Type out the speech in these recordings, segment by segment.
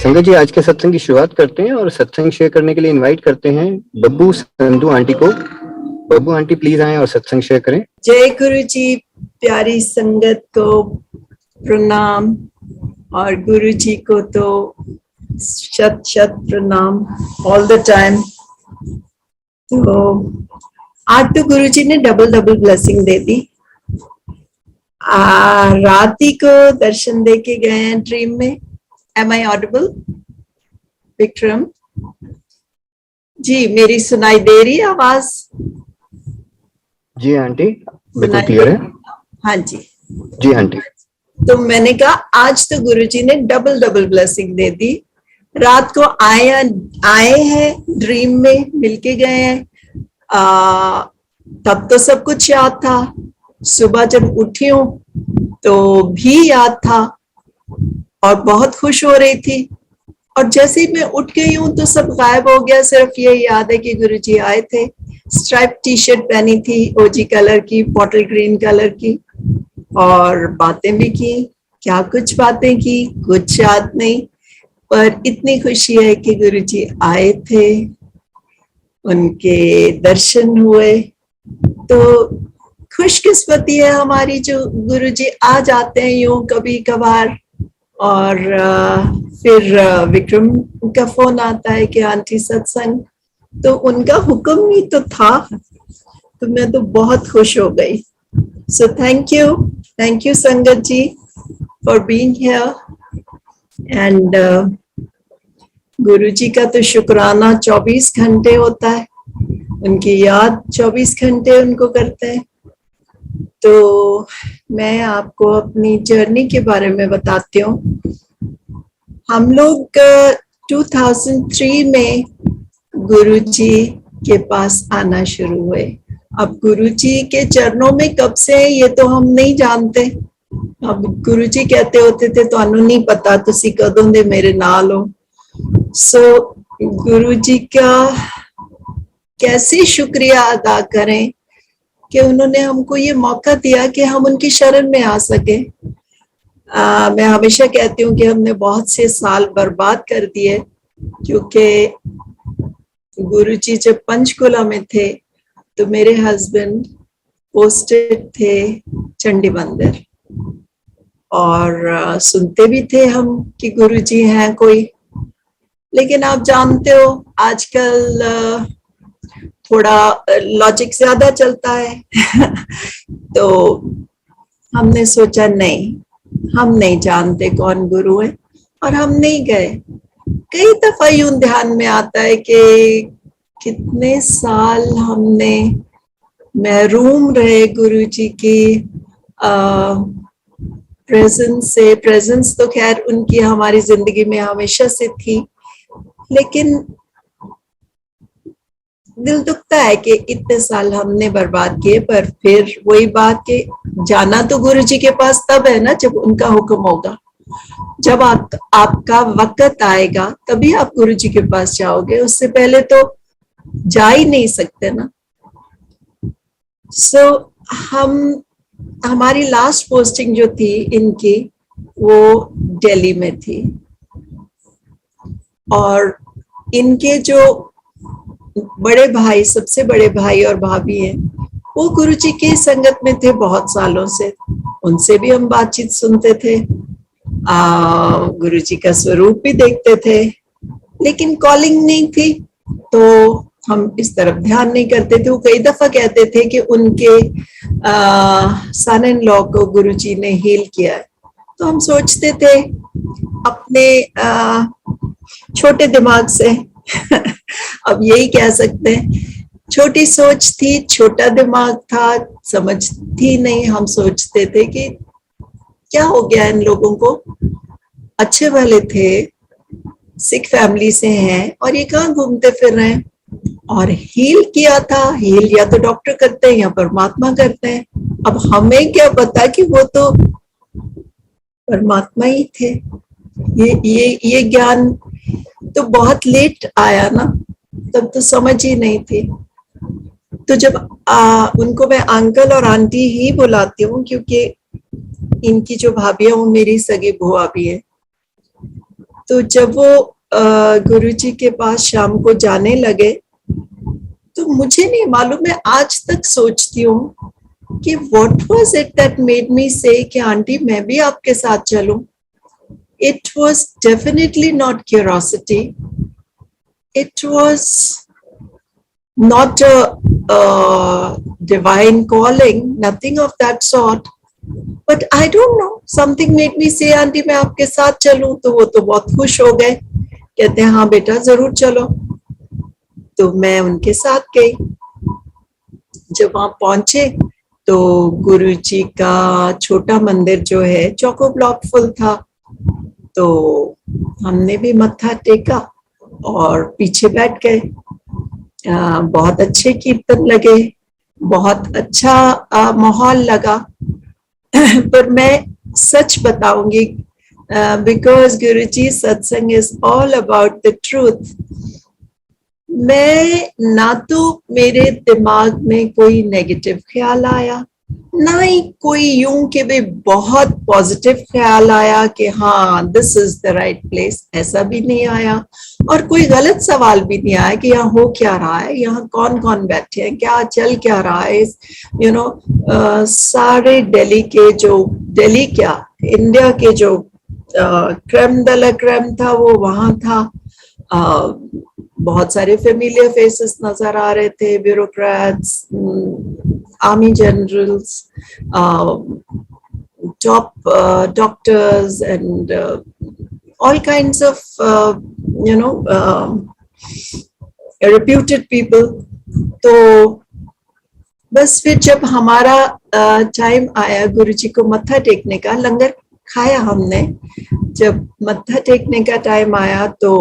संगत जी, आज के सत्संग की शुरुआत करते हैं और सत्संग शेयर करने के लिए इनवाइट करते हैं बब्बू संधू आंटी को। बब्बू आंटी प्लीज आएं और सत्संग शेयर करें। जय गुरु जी। प्यारी संगत को प्रणाम और गुरु जी को तो शत शत प्रणाम ऑल द टाइम। तो आज तो गुरु जी ने डबल डबल ब्लेसिंग दे दी। रात ही को दर्शन दे के गए हैं ड्रीम में। M I audible Vikram ji? मेरी सुनाई दे रही है आवाज? जी आंटी, बिल्कुल क्लियर है। हाँ जी जी आंटी। तो मैंने कहा आज तो गुरुजी ने डबल डबल ब्लेसिंग दे दी। रात को आए हैं ड्रीम में, मिलके गए हैं। तब तो सब कुछ याद था। सुबह जब उठी हूँ तो भी याद था और बहुत खुश हो रही थी। और जैसे ही मैं उठ गई हूँ तो सब गायब हो गया। सिर्फ ये याद है कि गुरुजी आए थे। स्ट्राइप टी शर्ट पहनी थी, ओजी कलर की, बॉटल ग्रीन कलर की, और बातें भी की। क्या कुछ बातें की, कुछ याद नहीं, पर इतनी खुशी है कि गुरुजी आए थे, उनके दर्शन हुए। तो खुशकिस्मती है हमारी जो गुरुजी आ जाते हैं यूं कभी कभार। और फिर विक्रम का फोन आता है कि आंटी सत्संग, तो उनका हुक्म ही तो था। तो मैं तो बहुत खुश हो गई। सो थैंक यू संगत जी फॉर बीइंग हियर। एंड गुरु जी का तो शुक्राना 24 घंटे होता है, उनकी याद 24 घंटे उनको करते हैं। तो मैं आपको अपनी जर्नी के बारे में बताती हूँ। हम लोग 2003 में गुरुजी के पास आना शुरू हुए। अब गुरुजी के चरणों में कब से ये तो हम नहीं जानते। अब गुरुजी कहते होते थे ਤੁਹਾਨੂੰ नहीं पता तुसी कदों दे मेरे नाल हो। सो गुरुजी का कैसे शुक्रिया अदा करें कि उन्होंने हमको ये मौका दिया कि हम उनकी शरण में आ सके। मैं हमेशा कहती हूँ कि हमने बहुत से साल बर्बाद कर दिए, क्योंकि गुरुजी जब पंचकुला में थे तो मेरे हस्बैंड पोस्टेड थे चंडी मंदिर, और सुनते भी थे हम कि गुरुजी हैं कोई। लेकिन आप जानते हो आजकल थोड़ा लॉजिक ज्यादा चलता है तो हमने सोचा नहीं, हम नहीं जानते कौन गुरु है, और हम नहीं गए। कई दफा यूं ध्यान में आता है कि कितने साल हमने महरूम रहे गुरुजी की प्रेजेंस से। प्रेजेंस तो खैर उनकी हमारी जिंदगी में हमेशा से थी, लेकिन दिल दुखता है कि इतने साल हमने बर्बाद किए। पर फिर वही बात कि जाना तो गुरुजी के पास तब है ना जब उनका हुक्म होगा। जब आपका वक्त आएगा तभी आप गुरुजी के पास जाओगे, उससे पहले तो जा ही नहीं सकते ना। सो हमारी लास्ट पोस्टिंग जो थी इनकी वो दिल्ली में थी, और इनके जो बड़े भाई, सबसे बड़े भाई और भाभी हैं, वो गुरुजी की संगत में थे बहुत सालों से। उनसे भी हम बातचीत सुनते थे, गुरुजी का स्वरूप भी देखते थे, लेकिन कॉलिंग नहीं थी तो हम इस तरफ ध्यान नहीं करते थे। वो कई दफा कहते थे कि उनके सन इन लॉ को गुरुजी ने हील किया है। तो हम सोचते थे अपने छोटे दिमाग से अब यही कह सकते हैं, छोटी सोच थी, छोटा दिमाग था, समझ थी नहीं। हम सोचते थे कि क्या हो गया इन लोगों को, अच्छे भले थे, सिख फैमिली से हैं, और ये कहाँ घूमते फिर रहे हैं। और हील किया था, हील या तो डॉक्टर करते हैं या परमात्मा करते हैं। अब हमें क्या पता कि वो तो परमात्मा ही थे। ये ज्ञान तो बहुत लेट आया ना, तब तो समझ ही नहीं थी। तो जब उनको मैं अंकल और आंटी ही बुलाती हूँ, क्योंकि इनकी जो भाभी है वो मेरी सगी बुआ भी है। तो जब वो गुरुजी के पास शाम को जाने लगे, तो मुझे नहीं मालूम, मैं आज तक सोचती हूँ कि what was it that made me say कि आंटी मैं भी आपके साथ चलूं. It was definitely not curiosity. It was not a divine calling, nothing of that sort. But I don't know, something made me say aunty मैं आपके साथ चलूं. तो वो तो बहुत खुश हो गए, कहते हैं हाँ बेटा जरूर चलो. तो मैं उनके साथ गई. जब वहां पहुंचे तो गुरुजी का छोटा मंदिर जो है चौको ब्लॉक फुल था. तो हमने भी मत्था टेका और पीछे बैठ गए. बहुत अच्छे कीर्तन लगे, बहुत अच्छा माहौल लगा. पर मैं सच बताऊंगी, बिकॉज गुरुजी सत्संग is all about the truth. मैं ना तो मेरे दिमाग में कोई नेगेटिव ख्याल आया, ना ही कोई यूं कि भी बहुत पॉजिटिव ख्याल आया कि हाँ this is the right place, ऐसा भी नहीं आया. और कोई गलत सवाल भी नहीं आया कि यहाँ हो क्या रहा है, यहाँ कौन कौन बैठे हैं, क्या चल क्या रहा है. यू नो सारे दिल्ली के जो, दिल्ली क्या इंडिया के जो क्रम दल क्रम था वो वहां था. बहुत सारे फेमिलियर फेसेस नजर आ रहे थे, bureaucrats, army generals, top doctors and all kinds of reputed people. तो बस फिर जब हमारा टाइम आया गुरुजी को मत्था टेकने का, लंगर खाया हमने, जब मत्था टेकने का टाइम आया तो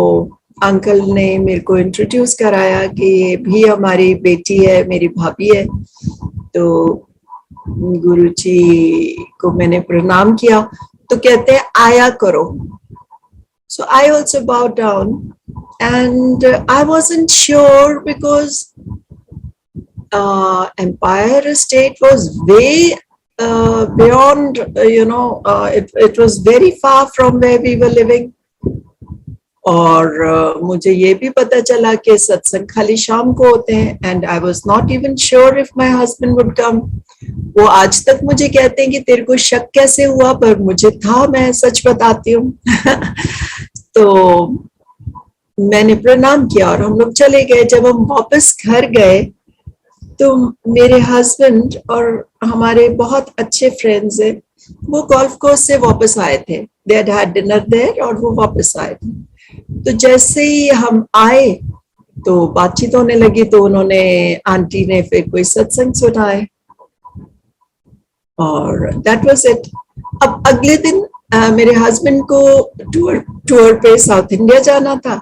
अंकल ने मेरे को इंट्रोड्यूस कराया कि ये भी हमारी बेटी है, मेरी भाभी है. तो गुरुजी को मैंने प्रणाम किया तो कहते हैं आया करो. So I also bow down and I wasn't sure because Empire State was way beyond, it was very far from where we were living. और मुझे ये भी पता चला कि सत्संग खाली शाम को होते हैं. And I was not even sure if my husband would come. वो आज तक मुझे कहते हैं कि तेरे को शक कैसे हुआ, पर मुझे था, मैं सच बताती हूँ. तो मैंने प्रणाम किया और हम लोग चले गए. जब हम वापस घर गए तो मेरे हस्बैंड और हमारे बहुत अच्छे फ्रेंड्स हैं, वो गोल्फ कोर्स से वापस आए थे. They had had dinner there और वो वापस आए थे. तो जैसे ही हम आए तो बातचीत होने लगी. तो उन्होंने, आंटी ने फिर कोई सत्संग सुनाए और दैट वाज इट. अब अगले दिन मेरे हस्बैंड को टूर पे साउथ इंडिया जाना था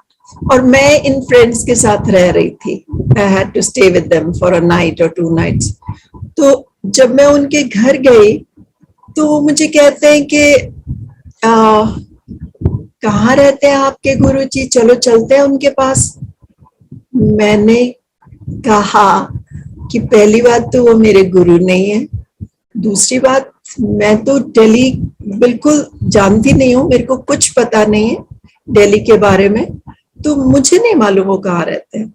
और मैं इन फ्रेंड्स के साथ रह रही थी. I had to stay with them for a night और 2 nights. तो जब मैं उनके घर गई तो वो मुझे कहते हैं कि कहाँ रहते हैं आपके गुरुजी, चलो चलते हैं उनके पास. मैंने कहा कि पहली बात तो वो मेरे गुरु नहीं है, दूसरी बात मैं तो दिल्ली बिल्कुल जानती नहीं हूँ, मेरे को कुछ पता नहीं है दिल्ली के बारे में, तो मुझे नहीं मालूम वो कहाँ रहते हैं.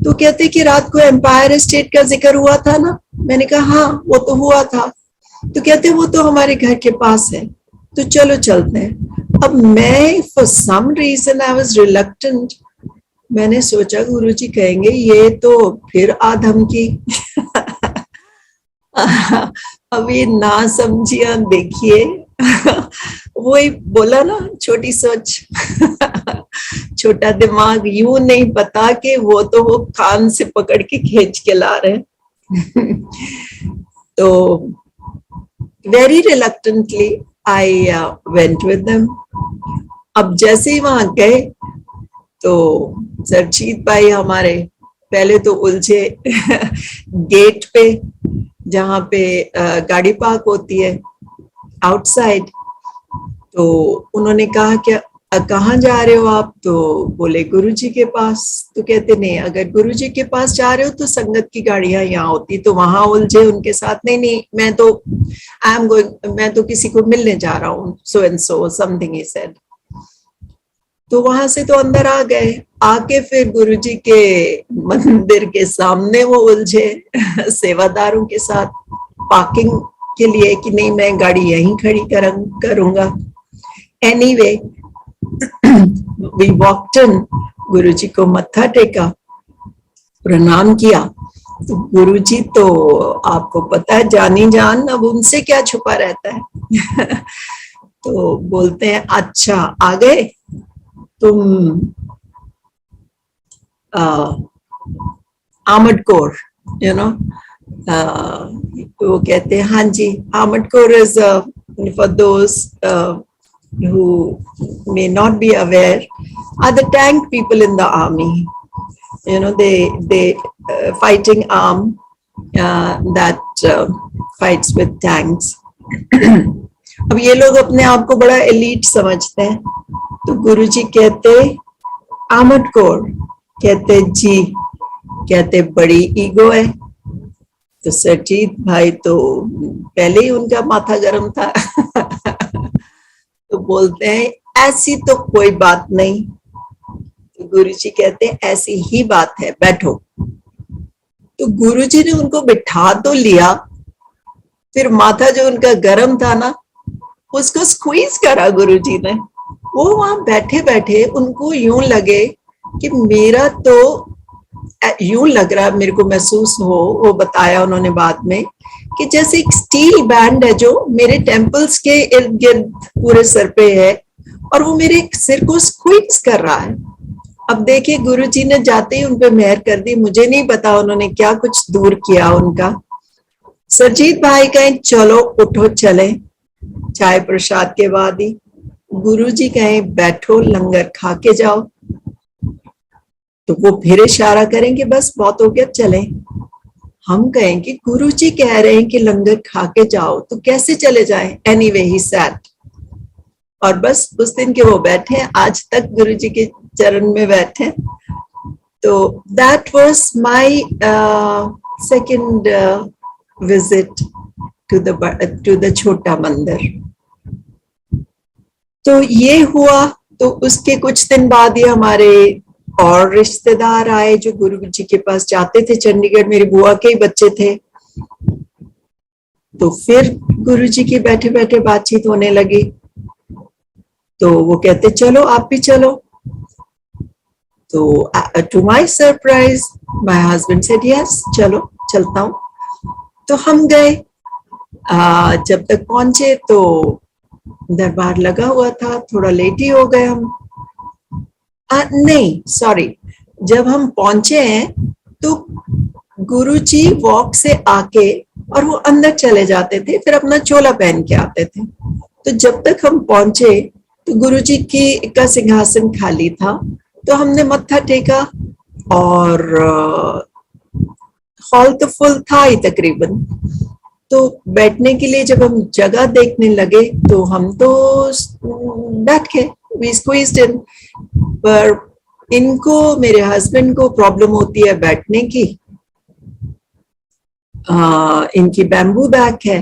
तो कहते कि रात को एम्पायर स्टेट का जिक्र हुआ था ना. मैंने कहा हाँ वो तो हुआ था. तो कहते वो तो हमारे घर के पास है, तो चलो चलते हैं. अब मैं for some reason I was reluctant. मैंने सोचा गुरुजी कहेंगे ये तो फिर आधमकी. अब ये ना समझिया देखिए. वही बोला ना, छोटी सोच छोटा दिमाग. यूं नहीं पता कि वो तो वो कान से पकड़ के खींच के ला रहे. तो very reluctantly I went with them. अब जैसे ही वहां गए तो सरजीत भाई हमारे पहले तो उलझे गेट पे, जहाँ पे गाड़ी पार्क होती है आउटसाइड. तो उन्होंने कहा कि कहाँ जा रहे हो आप, तो बोले गुरुजी के पास. तो कहते नहीं, अगर गुरुजी के पास जा रहे हो तो संगत की गाड़ियां यहाँ होती. तो वहां उलझे उनके साथ. नहीं नहीं, मैं तो आई एम गोइंग, मैं तो किसी को मिलने जा रहा हूँ, so and so something he said. तो वहां से तो अंदर आ गए, आके फिर गुरुजी के मंदिर के सामने वो उलझे सेवादारों के साथ पार्किंग के लिए कि नहीं मैं गाड़ी यहीं खड़ी करूंगा। एनीवे वी वॉक्ड इन, गुरुजी को मत्था टेका, प्रणाम किया। तो गुरुजी तो आपको पता है जानी जान, अब उनसे क्या छुपा रहता है तो बोलते हैं अच्छा आ गए तुम आमड कौर, यू नो, वो कहते हैं हाँ जी, आमड कौर is for those who may not be aware, are the tank people in the army. You know, they fighting arm that fights with tanks. अब ये लोग अपने आप को बड़ा एलीट समझते हैं। तो गुरुजी कहते आमड कौर, कहते जी, कहते बड़ी ईगो है। तो सरजीत भाई तो पहले ही उनका माथा गर्म था तो बोलते हैं ऐसी तो कोई बात नहीं। तो गुरुजी कहते हैं ऐसी ही बात है, बैठो। तो गुरुजी ने उनको बिठा तो लिया, फिर माथा जो उनका गर्म था ना उसको स्क्वीज करा गुरुजी ने। वो वहां बैठे बैठे उनको यूं लगे कि मेरा तो यूं लग रहा, मेरे को महसूस हो, वो बताया उन्होंने बाद में, कि जैसे एक स्टील बैंड है जो मेरे टेम्पल्स के इर्द गिर्द पूरे सर पे है और वो मेरे सिर को स्क्वीज कर रहा है। अब देखिए गुरुजी ने जाते ही उनपे मेहर कर दी, मुझे नहीं पता उन्होंने क्या कुछ दूर किया उनका। सरजीत भाई कहें चलो उठो चले, चाय प्रसाद के बाद ही। गुरुजी कहें बैठो लंगर खा के जाओ, तो वो फिर इशारा करेंगे बस बहुत हो गया चले। हम कहें कि गुरुजी कह रहे हैं कि लंगर खा के जाओ तो कैसे चले जाएं। एनीवे ही सैट, और बस उस दिन के वो बैठे, आज तक गुरुजी के चरण में बैठे। तो that was my second visit to the छोटा मंदिर। तो ये हुआ। तो उसके कुछ दिन बाद ही हमारे और रिश्तेदार आए जो गुरु जी के पास जाते थे चंडीगढ़, मेरी बुआ के ही बच्चे थे। तो फिर गुरु जी की बैठे बैठे बातचीत होने लगी। तो वो कहते चलो आप भी चलो। तो to my surprise my husband said yes, चलो चलता हूँ। तो हम गए। जब तक पहुंचे तो दरबार लगा हुआ था, थोड़ा लेट ही हो गए हम। नहीं सॉरी, जब हम पहुंचे हैं तो गुरुजी वॉक से आके और वो अंदर चले जाते थे, फिर अपना चोला पहन के आते थे। तो जब तक हम पहुंचे तो गुरुजी का सिंहासन खाली था, तो हमने मत्था टेका और हॉल तो फुल था ही तकरीबन। तो बैठने के लिए जब हम जगह देखने लगे तो हम तो बैठ गए, वी स्क्वीज्ड इन। पर इनको, मेरे हस्बैंड को प्रॉब्लम होती है बैठने की। इनकी बैम्बू बैक है,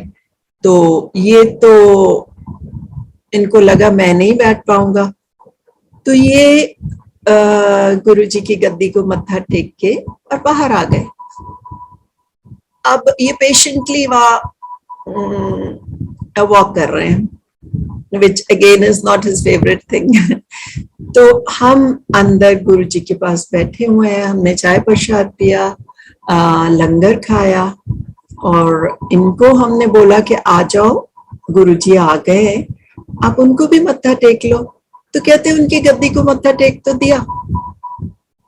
तो ये तो इनको लगा मैं नहीं बैठ पाऊंगा। तो ये गुरुजी की गद्दी को मत्था टेक के और बाहर आ गए। अब ये पेशेंटली वहाँ वॉक कर रहे हैं, which again is not his favorite thing. तो हम अंदर गुरुजी के पास बैठे हुए हैं, हमने चाय प्रसाद पिया, लंगर खाया और इनको हमने बोला कि आ जाओ गुरुजी आ गए, आप उनको भी मत्था टेक लो। तो कहते उनकी गद्दी को मत्था टेक तो दिया।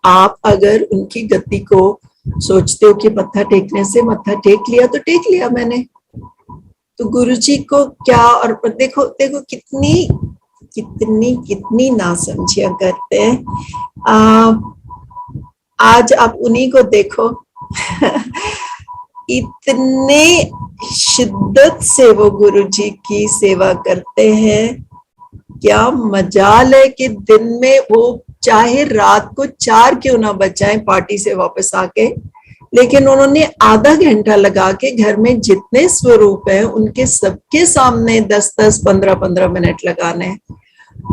आप अगर उनकी गद्दी को सोचते हो कि मत्था टेकने से मत्था टेक लिया तो टेक लिया मैंने। तो गुरुजी को क्या, और देखो देखो कितनी कितनी कितनी नासमझियां करते हैं। आज आप उन्हीं को देखो इतने शिद्दत से वो गुरुजी की सेवा करते हैं। क्या मजाल है कि दिन में वो चाहे रात को 4 क्यों ना बजाएं पार्टी से वापस आके, लेकिन उन्होंने आधा घंटा लगा के घर में जितने स्वरूप हैं उनके सबके सामने 10-10, 15-15 मिनट लगाने।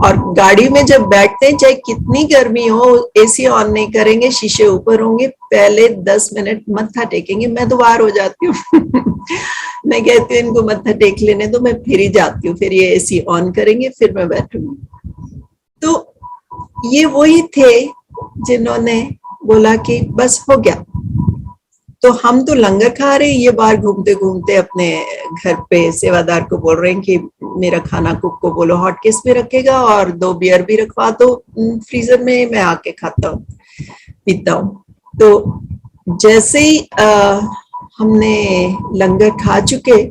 और गाड़ी में जब बैठते हैं, चाहे कितनी गर्मी हो, एसी ऑन नहीं करेंगे, शीशे ऊपर होंगे, पहले 10 मिनट मत्था टेकेंगे। मैं तो बाहर हो जाती हूँ मैं कहती हूँ इनको मत्था टेक लेने दो, मैं फिर ही जाती हूँ, फिर ये एसी ऑन करेंगे, फिर मैं बैठूंगी। तो ये वही थे जिन्होंने बोला कि बस हो गया। तो हम तो लंगर खा रहे हैं, ये बाहर घूमते घूमते अपने घर पे सेवादार को बोल रहे हैं कि मेरा खाना कुक को बोलो हॉट केस में रखेगा और 2 बियर भी रखवा दो फ्रीजर में, मैं आके खाता हूँ पीता हूँ। तो जैसे ही हमने लंगर खा चुके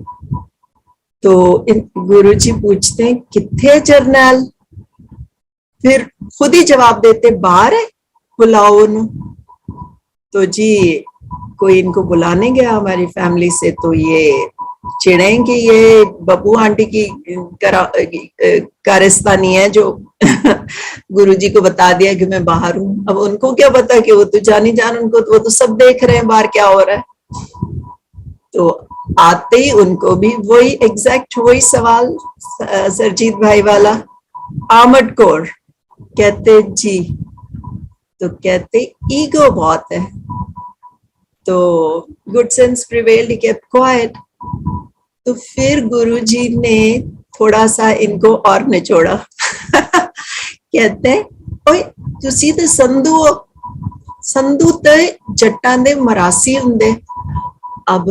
तो गुरुजी पूछते हैं किथे जरनैल, फिर खुद ही जवाब देते बाहर है बुलाओ उन्हें। तो जी कोई इनको बुलाने गया हमारी फैमिली से, तो ये चिढ़े कि ये बब्बू आंटी की कारस्तानी है जो गुरुजी को बता दिया कि मैं बाहर हूँ। अब उनको क्या पता कि वो तो जानी जान, उनको वो तो सब देख रहे हैं बाहर क्या हो रहा है। तो आते ही उनको भी वही एग्जैक्ट वही सवाल सरजीत भाई वाला, आमद कौर कहते जी, तो कहते ईगो बहुत है। तो good sense prevailed, he kept quite. तो फिर गुरुजी ने थोड़ा सा इनको और निचोड़ा कहते हैं ओए तुसी ते संधू ते जट्टां दे मरासी हुंदे। अब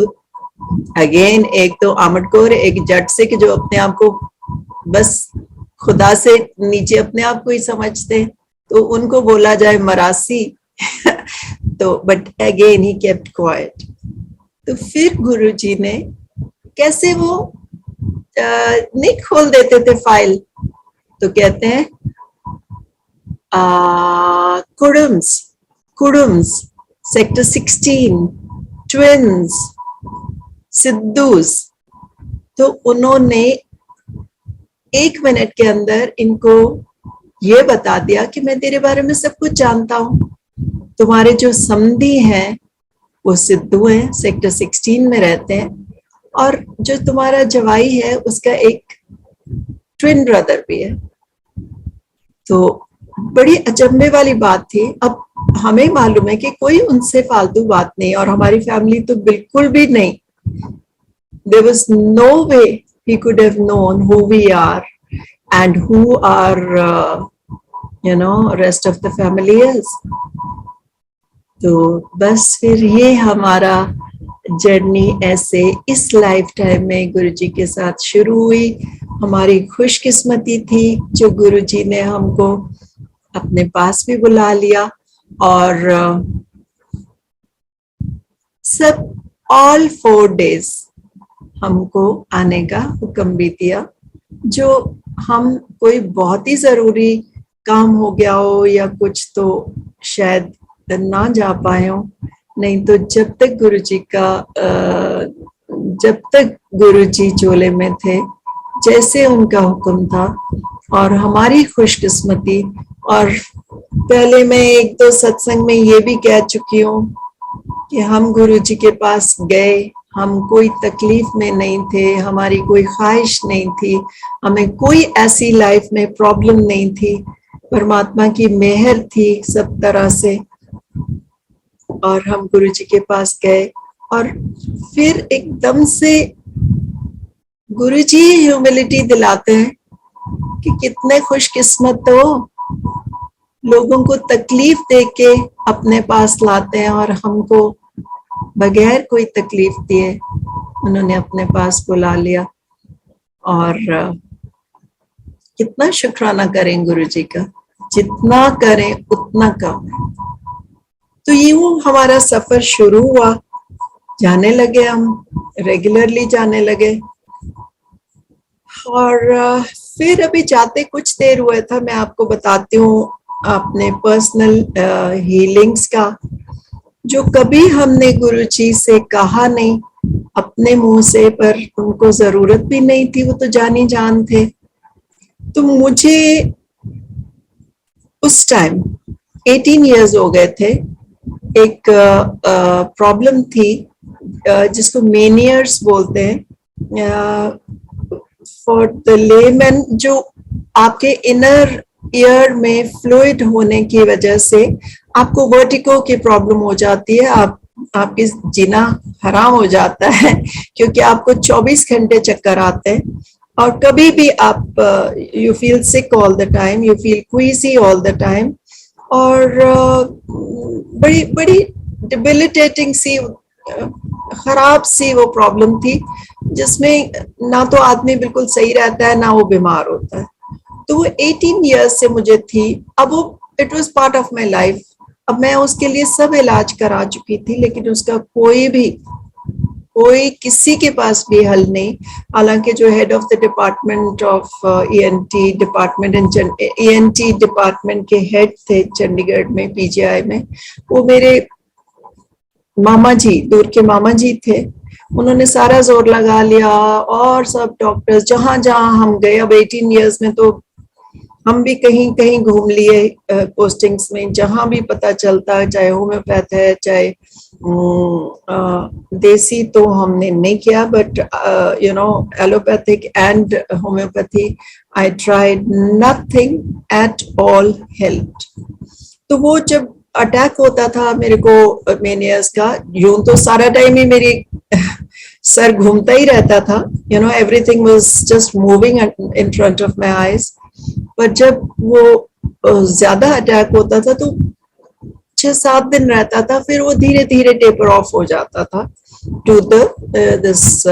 अगेन एक तो आमद कौर, एक जट सिख जो अपने आप को बस खुदा से नीचे अपने आप को ही समझते, तो उनको बोला जाए मरासी तो but again he kept quite. तो फिर गुरुजी ने कैसे वो नहीं खोल देते थे फाइल, तो कहते हैं कुडुम्स, सेक्टर 16, ट्विंस, सिद्धूस। तो उन्होंने 1 मिनट के अंदर इनको ये बता दिया कि मैं तेरे बारे में सब कुछ जानता हूँ। तुम्हारे जो समधी हैं वो सिद्धू हैं, सेक्टर 16 में रहते हैं, और जो तुम्हारा जवाई है उसका एक ट्विन ब्रदर भी है। तो बड़ी अचंभे वाली बात थी। अब हमें मालूम है कि कोई उनसे फालतू बात नहीं, और हमारी फैमिली तो बिल्कुल भी नहीं। There was no way he could have known who we are and who our rest of the family is. तो बस फिर ये हमारा जर्नी ऐसे इस लाइफ टाइम में गुरुजी के साथ शुरू हुई। हमारी खुशकिस्मती थी जो गुरुजी ने हमको अपने पास भी बुला लिया, और सब all 4 days हमको आने का हुक्म भी दिया। जो हम कोई बहुत ही जरूरी काम हो गया हो या कुछ तो शायद ना जा पाए हो, नहीं तो जब तक गुरुजी चोले में थे, जैसे उनका हुक्म था। और हमारी खुशकिस्मती, और पहले मैं 1-2 सत्संग में ये भी कह चुकी हूँ कि हम गुरुजी के पास गए, हम कोई तकलीफ में नहीं थे, हमारी कोई ख्वाहिश नहीं थी, हमें कोई ऐसी लाइफ में प्रॉब्लम नहीं थी, परमात्मा की मेहर थी सब तरह से। और हम गुरुजी के पास गए, और फिर एकदम से गुरुजी ह्यूमिलिटी दिलाते हैं कि कितने खुशकिस्मत हो, लोगों को तकलीफ देके अपने पास लाते हैं, और हमको बगैर कोई तकलीफ दिए उन्होंने अपने पास बुला लिया। और कितना शुक्राना करें गुरुजी का, जितना करें उतना कम है। तो यूं हमारा सफर शुरू हुआ, जाने लगे, हम रेगुलरली जाने लगे। और फिर अभी जाते कुछ देर हुआ था, मैं आपको बताती हूँ अपने पर्सनल हीलिंग्स का, जो कभी हमने गुरुजी से कहा नहीं अपने मुंह से, पर उनको जरूरत भी नहीं थी, वो तो जानी जान थे। तो मुझे उस टाइम 18 इयर्स हो गए थे। एक प्रॉब्लम थी जिसको मेनियर्स बोलते हैं, फॉर द लेमैन, जो आपके इनर ईयर में फ्लूइड होने की वजह से आपको वर्टिगो की प्रॉब्लम हो जाती है, आपकी जीना हराम हो जाता है क्योंकि आपको 24 घंटे चक्कर आते हैं और कभी भी आप you feel sick all the time, you feel queasy all the time और बड़ी बड़ी डिबिलिटेटिंग सी खराब सी वो प्रॉब्लम थी जिसमें ना तो आदमी बिल्कुल सही रहता है ना वो बीमार होता है। तो वो 18 इयर्स से मुझे थी। अब वो it was part of my life. अब मैं उसके लिए सब इलाज करा चुकी थी लेकिन उसका कोई किसी के पास भी हल नहीं। हालांकि जो head of the department of ENT department के हेड थे चंडीगढ़ में पीजीआई में, वो मेरे मामा जी, दूर के मामा जी थे। उन्होंने सारा जोर लगा लिया और सब डॉक्टर्स जहां जहां हम गए, अब 18 इयर्स में तो हम भी कहीं कहीं घूम लिए पोस्टिंग्स में, जहां भी पता चलता, चाहे होम्योपैथ है चाहे देसी तो हमने नहीं किया, but you know allopathic and homeopathy I tried, nothing at all helped. तो वो जब अटैक होता था मेरे को मेनियस का, यूं तो सारा टाइम ही मेरी सर घूमता ही रहता था, you know everything was just moving in front of my eyes. पर जब वो ज्यादा अटैक होता था तो 6-7 दिन रहता था, फिर वो धीरे धीरे टेपर ऑफ हो जाता था to this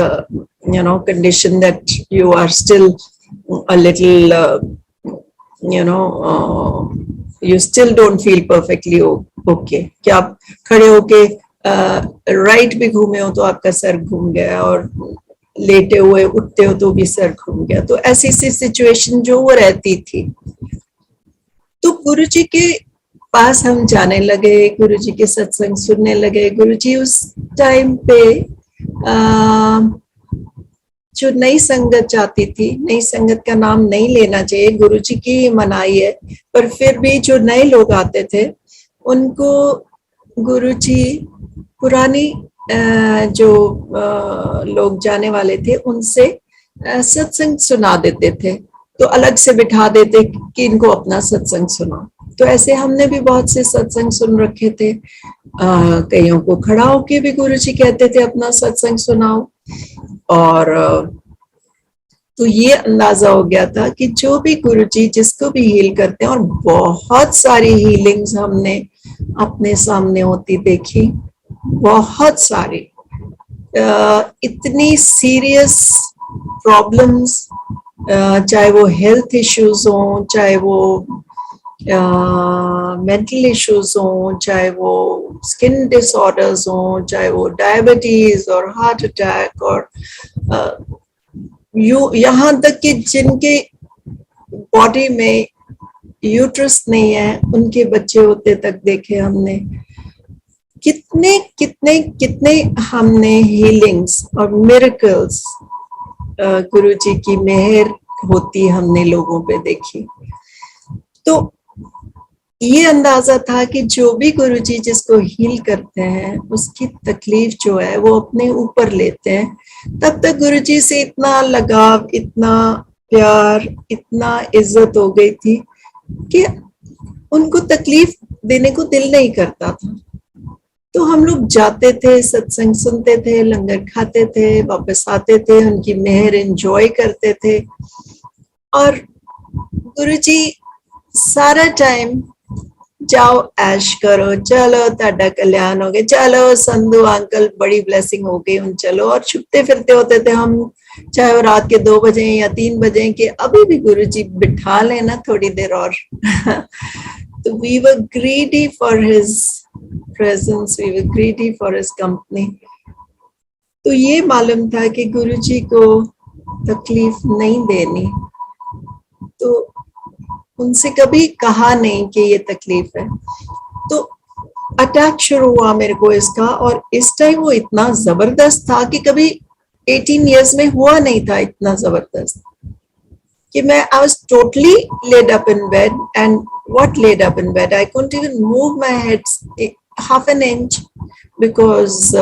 you know condition that you are still a little you know you still don't feel perfectly okay कि आप खड़े होके राइट भी घूमे हो तो आपका सर घूम गया और लेटे हुए उठते हो तो भी सर घूम गया। तो ऐसी सी सिचुएशन जो वो रहती थी। तो गुरुजी के पास हम जाने लगे, गुरुजी के सत्संग सुनने लगे। गुरुजी उस टाइम पे जो नई संगत जाती थी, नई संगत का नाम नहीं लेना चाहिए, गुरुजी की मनाही है, पर फिर भी जो नए लोग आते थे उनको गुरुजी पुरानी जो लोग जाने वाले थे उनसे सत्संग सुना देते थे, तो अलग से बिठा देते कि इनको अपना सत्संग सुनाओ। तो ऐसे हमने भी बहुत से सत्संग सुन रखे थे। कईयों को खड़ा होके भी गुरुजी कहते थे अपना सत्संग सुनाओ। और तो ये अंदाजा हो गया था कि जो भी गुरुजी जिसको भी हील करते हैं, और बहुत सारी हीलिंग्स हमने अपने सामने होती देखी, बहुत सारी इतनी सीरियस प्रॉब्लम्स, चाहे वो हेल्थ इश्यूज हों, चाहे वो मेंटल इश्यूज हों, चाहे वो स्किन डिसऑर्डर्स हों, चाहे वो डायबिटीज और हार्ट अटैक, और यहाँ तक कि जिनके बॉडी में यूट्रस नहीं है उनके बच्चे होते तक देखे हमने। कितने कितने कितने हमने हीलिंग्स और मिरेकल्स गुरुजी की मेहर होती हमने लोगों पे देखी। तो ये अंदाजा था कि जो भी गुरुजी जिसको हील करते हैं उसकी तकलीफ जो है वो अपने ऊपर लेते हैं। तब तक गुरुजी से इतना लगाव, इतना प्यार, इतना इज्जत हो गई थी कि उनको तकलीफ देने को दिल नहीं करता था। तो हम लोग जाते थे, सत्संग सुनते थे, लंगर खाते थे, वापस आते थे, उनकी मेहर एंजॉय करते थे। और गुरुजी सारा टाइम जाओ ऐश करो, चलो ताड़ा कल्याण हो गया, चलो संधू अंकल बड़ी ब्लेसिंग हो गई, उन चलो। और छुपते फिरते होते थे हम, चाहे वो रात के 2 बजे या 3 बजे के, अभी भी गुरुजी बिठा लेना थोड़ी देर और। तो we were greedy for his presence, we were greedy for his company. तो ये मालूम था कि गुरुजी को तकलीफ नहीं देनी, तो उनसे कभी कहा नहीं कि ये तकलीफ है। तो अटैक शुरू हुआ मेरे को इसका, और इस टाइम वो इतना जबरदस्त था कि कभी 18 इयर्स में हुआ नहीं था इतना जबरदस्त कि मैं I was totally laid up in bed, and what laid up in bed, I couldn't even move my head half an inch because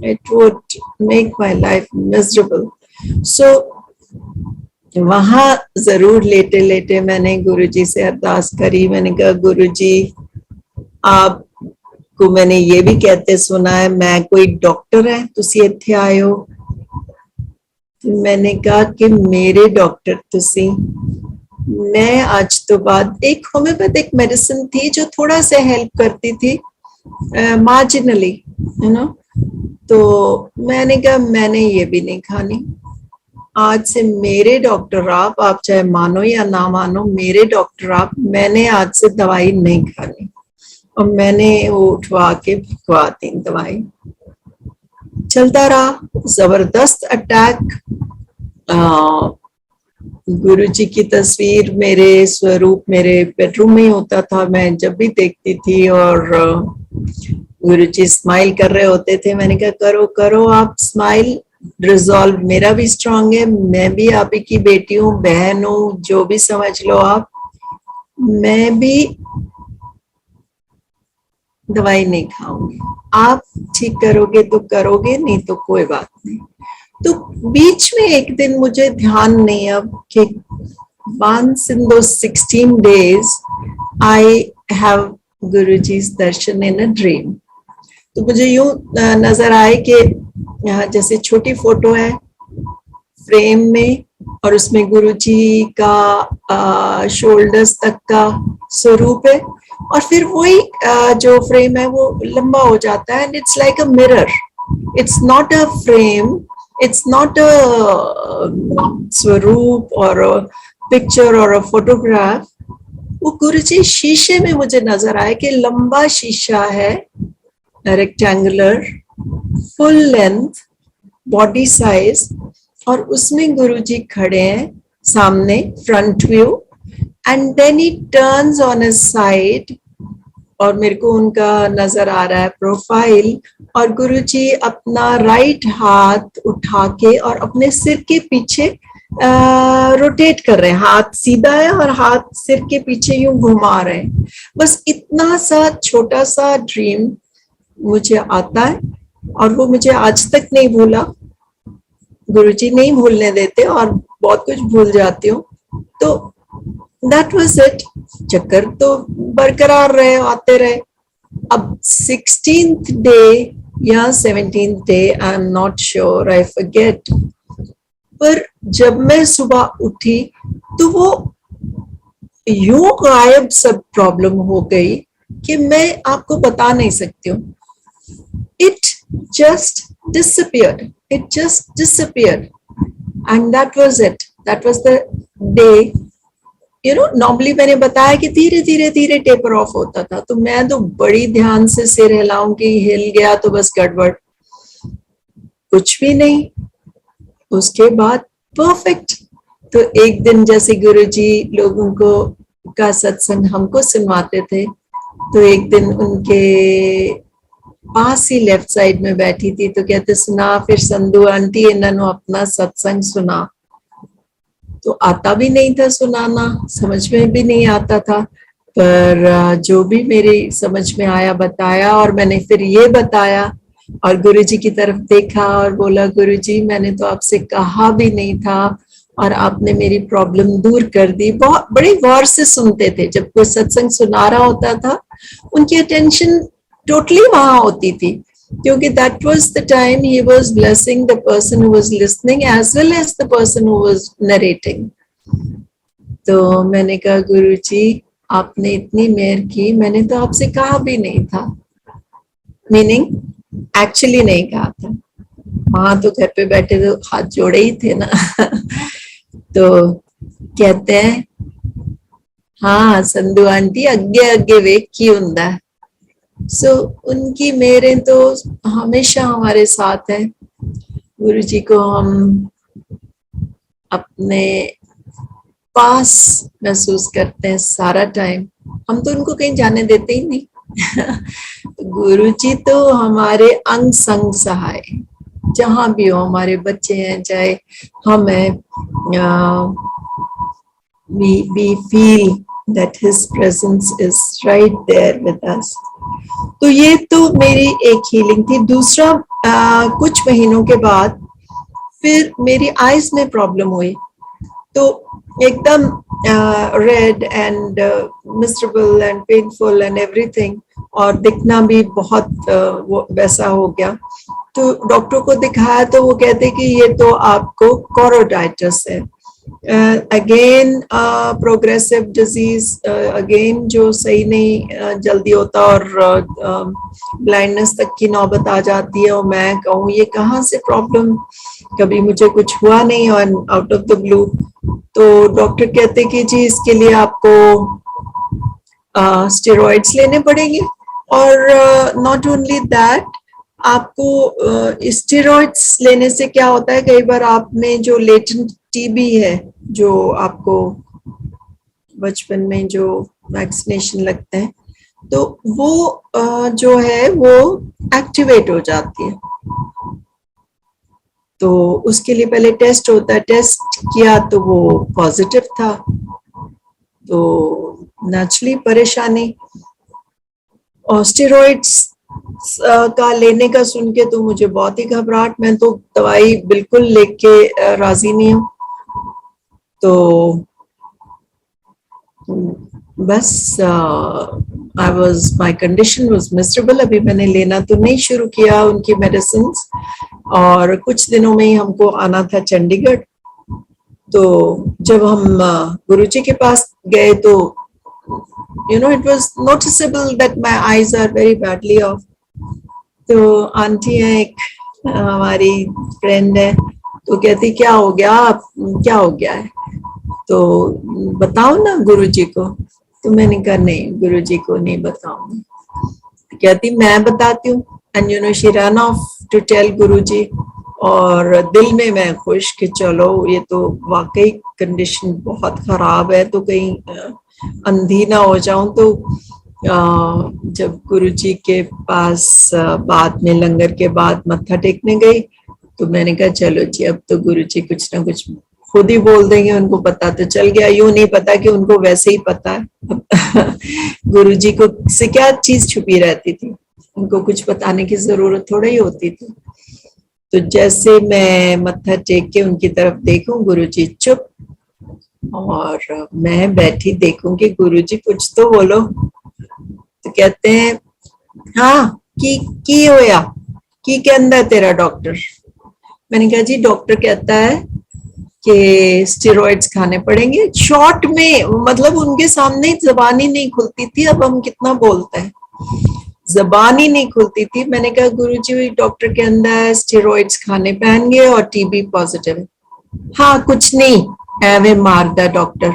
it would make my life miserable. So वहां जरूर लेटे लेटे मैंने गुरुजी से अरदास करी। मैंने कहा गुरुजी, आपको मैंने ये भी कहते सुना है मैं कोई डॉक्टर है, तुसी इत्थे आए हो। मैंने कहा कि मेरे डॉक्टर तुसी, मैं आज तो बाद एक होम्योपैथिक मेडिसिन थी जो थोड़ा सा हेल्प करती थी मार्जिनली, यू नो, तो मैंने कहा मैंने ये भी नहीं खानी। आज से मेरे डॉक्टर आप चाहे मानो या ना मानो, मेरे डॉक्टर आप, मैंने आज से दवाई नहीं खानी। और मैंने वो उठवा के भगवा दी दवाई। चलता रहा जबरदस्त अटैक। गुरुजी की तस्वीर, मेरे स्वरूप मेरे बेडरूम में ही होता था, मैं जब भी देखती थी, और गुरुजी स्माइल कर रहे होते थे। मैंने कहा करो करो आप स्माइल, रिजॉल्व मेरा भी स्ट्रांग है, मैं भी आप ही की बेटी हूँ, बहन हूँ, जो भी समझ लो आप, मैं भी दवाई नहीं खाऊंगी। आप ठीक करोगे तो करोगे, नहीं तो कोई बात नहीं। तो बीच में एक दिन मुझे ध्यान नहीं अब कि once in those 16 days I have Guruji's Darshan in a dream। तो मुझे यूं नजर आए कि यहाँ जैसे छोटी फोटो है फ्रेम में, और उसमें गुरुजी का शोल्डर्स तक का स्वरूप है, और फिर वही जो फ्रेम है वो लंबा हो जाता है, and it's like a mirror, it's not a frame, it's not a स्वरूप और पिक्चर और अ फोटोग्राफ। वो गुरुजी शीशे में मुझे नजर आया कि लंबा शीशा है, rectangular, full length, body size, और उसमें गुरुजी खड़े हैं सामने, front view, and then he turns on his side, और मेरे को उनका नजर आ रहा है प्रोफाइल, और गुरुजी अपना राइट हाथ उठा के और अपने सिर के पीछे रोटेट कर रहे हैं, हाथ सीधा है और हाथ सिर के पीछे यूं घुमा रहे हैं। बस इतना सा छोटा सा ड्रीम मुझे आता है, और वो मुझे आज तक नहीं भूला। गुरुजी नहीं भूलने देते, और बहुत कुछ भूल जाती हूँ। तो दैट वाज इट। चक्कर तो बरकरार रहे, आते रहे। अब 16th डे या 17th day, I am not sure, I forget, पर जब मैं सुबह उठी तो वो यूं गायब सब प्रॉब्लम हो गई कि मैं आपको बता नहीं सकती हूँ। It just disappeared. It just disappeared. And that was it. That was the day. You know, normally मैंने बताया कि धीरे धीरे धीरे टेपर ऑफ होता था, तो मैं तो बड़ी ध्यान से सिर हिलाऊं कि हिल गया तो बस गड़बड़, कुछ भी नहीं। उसके बाद परफेक्ट। तो एक दिन जैसे गुरुजी लोगों को का सत्संग हमको सुनवाते थे, तो एक दिन उनके पास ही लेफ्ट साइड में बैठी थी, तो कहते सुना फिर संधू आंटी इन्होंने अपना सत्संग सुना। तो आता भी नहीं था सुनाना, समझ में भी नहीं आता था, पर जो भी मेरी समझ में आया बताया, और मैंने फिर ये बताया और गुरुजी की तरफ देखा और बोला गुरुजी मैंने तो आपसे कहा भी नहीं था और आपने मेरी प्रॉब्लम दूर कर दी। बहुत बड़े गौर से सुनते थे, जब कोई सत्संग सुना रहा होता था उनकी अटेंशन टोटली वहां होती थी, क्योंकि that was the time he was blessing the person who was listening as well as the person who was narrating। तो मैंने कहा गुरुजी आपने इतनी मेहर की, मैंने तो आपसे कहा भी नहीं था, मीनिंग एक्चुअली नहीं कहा था। वहां तो घर पे बैठे तो हाथ जोड़े ही थे ना। तो कहते हैं हाँ संधू आंटी अगे अगे वेख की हुंदा है। सो उनकी मेरे तो हमेशा हमारे साथ है। गुरुजी को हम अपने पास महसूस करते हैं सारा टाइम, हम तो उनको कहीं जाने देते ही नहीं। गुरुजी तो हमारे अंग संग सहाय, जहां भी हो, हमारे बच्चे हैं चाहे हम हैं, we feel that his presence is right there with us। तो ये तो मेरी एक हीलिंग थी। दूसरा कुछ महीनों के बाद फिर मेरी आईज में प्रॉब्लम हुई, तो एकदम red and miserable and painful and everything, और दिखना भी बहुत वो वैसा हो गया। तो डॉक्टर को दिखाया तो वो कहते कि ये तो आपको कोरोडाइटिस है, अगेन प्रोग्रेसिव डिजीज, अगेन जो सही नहीं जल्दी होता और ब्लाइंडनेस तक की नौबत आ जाती है। और मैं कहूँ ये कहाँ से प्रॉब्लम, कभी मुझे कुछ हुआ नहीं और आउट ऑफ द ब्लू। तो डॉक्टर कहते कि जी इसके लिए आपको स्टेरॉइड्स लेने पड़ेंगे, और नॉट ओनली दैट, आपको स्टेरॉइड्स लेने से क्या होता है, कई बार आप में जो लेटेंट टीबी है, जो आपको बचपन में जो वैक्सीनेशन लगते हैं, तो वो जो है वो एक्टिवेट हो जाती है। तो उसके लिए पहले टेस्ट होता है, टेस्ट किया तो वो पॉजिटिव था, तो नेचुरली परेशानी। और स्टेरॉइड्स का लेने का सुन के तो मुझे बहुत ही घबराहट, मैं तो दवाई बिल्कुल लेके राजी नहीं हूँ। तो बस माई कंडीशन वॉज मिसरेबल। अभी मैंने लेना तो नहीं शुरू किया उनकी मेडिसिन, और कुछ दिनों में ही हमको आना था चंडीगढ़। तो जब हम गुरुजी के पास गए तो it was noticeable that my eyes are very badly off. तो आंटी है एक हमारी फ्रेंड है, तो कहती क्या हो गया, क्या हो गया है, तो बताओ ना गुरुजी को। तो मैंने कहा नहीं, गुरुजी को नहीं बताऊंगी। कहती मैं बताती हूँ, and she ran off to tell Guruji. और दिल में मैं खुश कि चलो ये तो वाकई कंडीशन बहुत खराब है, तो कहीं अंधी ना हो जाऊं। तो जब गुरुजी के पास बाद में लंगर के बाद मत्था टेकने गई, तो मैंने कहा चलो जी अब तो गुरुजी कुछ ना कुछ खुद ही बोल देंगे, उनको पता तो चल गया। यूं नहीं पता कि उनको वैसे ही पता है। गुरुजी को से क्या चीज छुपी रहती थी, उनको कुछ बताने की जरूरत थोड़ा ही होती थी। तो जैसे मैं मत्था टेक के उनकी तरफ देखूं, गुरुजी चुप, और मैं बैठी देखूं कि गुरुजी कुछ तो बोलो। तो कहते हैं हाँ की होया, की कहंदा तेरा डॉक्टर। मैंने कहा जी डॉक्टर कहता है कि स्टेरॉइड्स खाने पड़ेंगे। शॉर्ट में, मतलब उनके सामने जबान ही नहीं खुलती थी, अब हम कितना बोलते हैं, जबान ही नहीं खुलती थी। मैंने कहा गुरुजी डॉक्टर के अंदर स्टेरॉइड्स खाने पड़ेंगे और टीबी पॉजिटिव है। हाँ कुछ नहीं एवे मारदा डॉक्टर,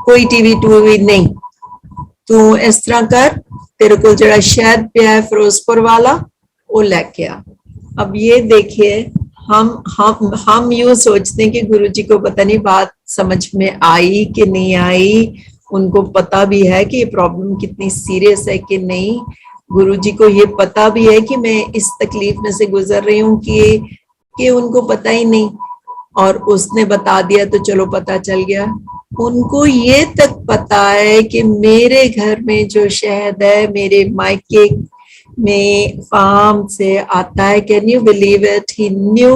कोई टीबी टूबी नहीं, तू इस तरह कर, तेरे को जरा शहद पिया है फिरोजपुर वाला, वो लेके आ। अब ये देखिए, हम यूं सोचते हैं कि गुरुजी को पता नहीं बात समझ में आई कि नहीं आई, उनको पता भी है कि ये प्रॉब्लम कितनी सीरियस है कि नहीं। गुरुजी को ये पता भी है कि मैं इस तकलीफ में से गुजर रही हूँ कि उनको पता ही नहीं, और उसने बता दिया तो चलो पता चल गया। उनको ये तक पता है कि मेरे घर में जो शहद है मेरे मायके में फार्म से आता है। Can you believe it, he knew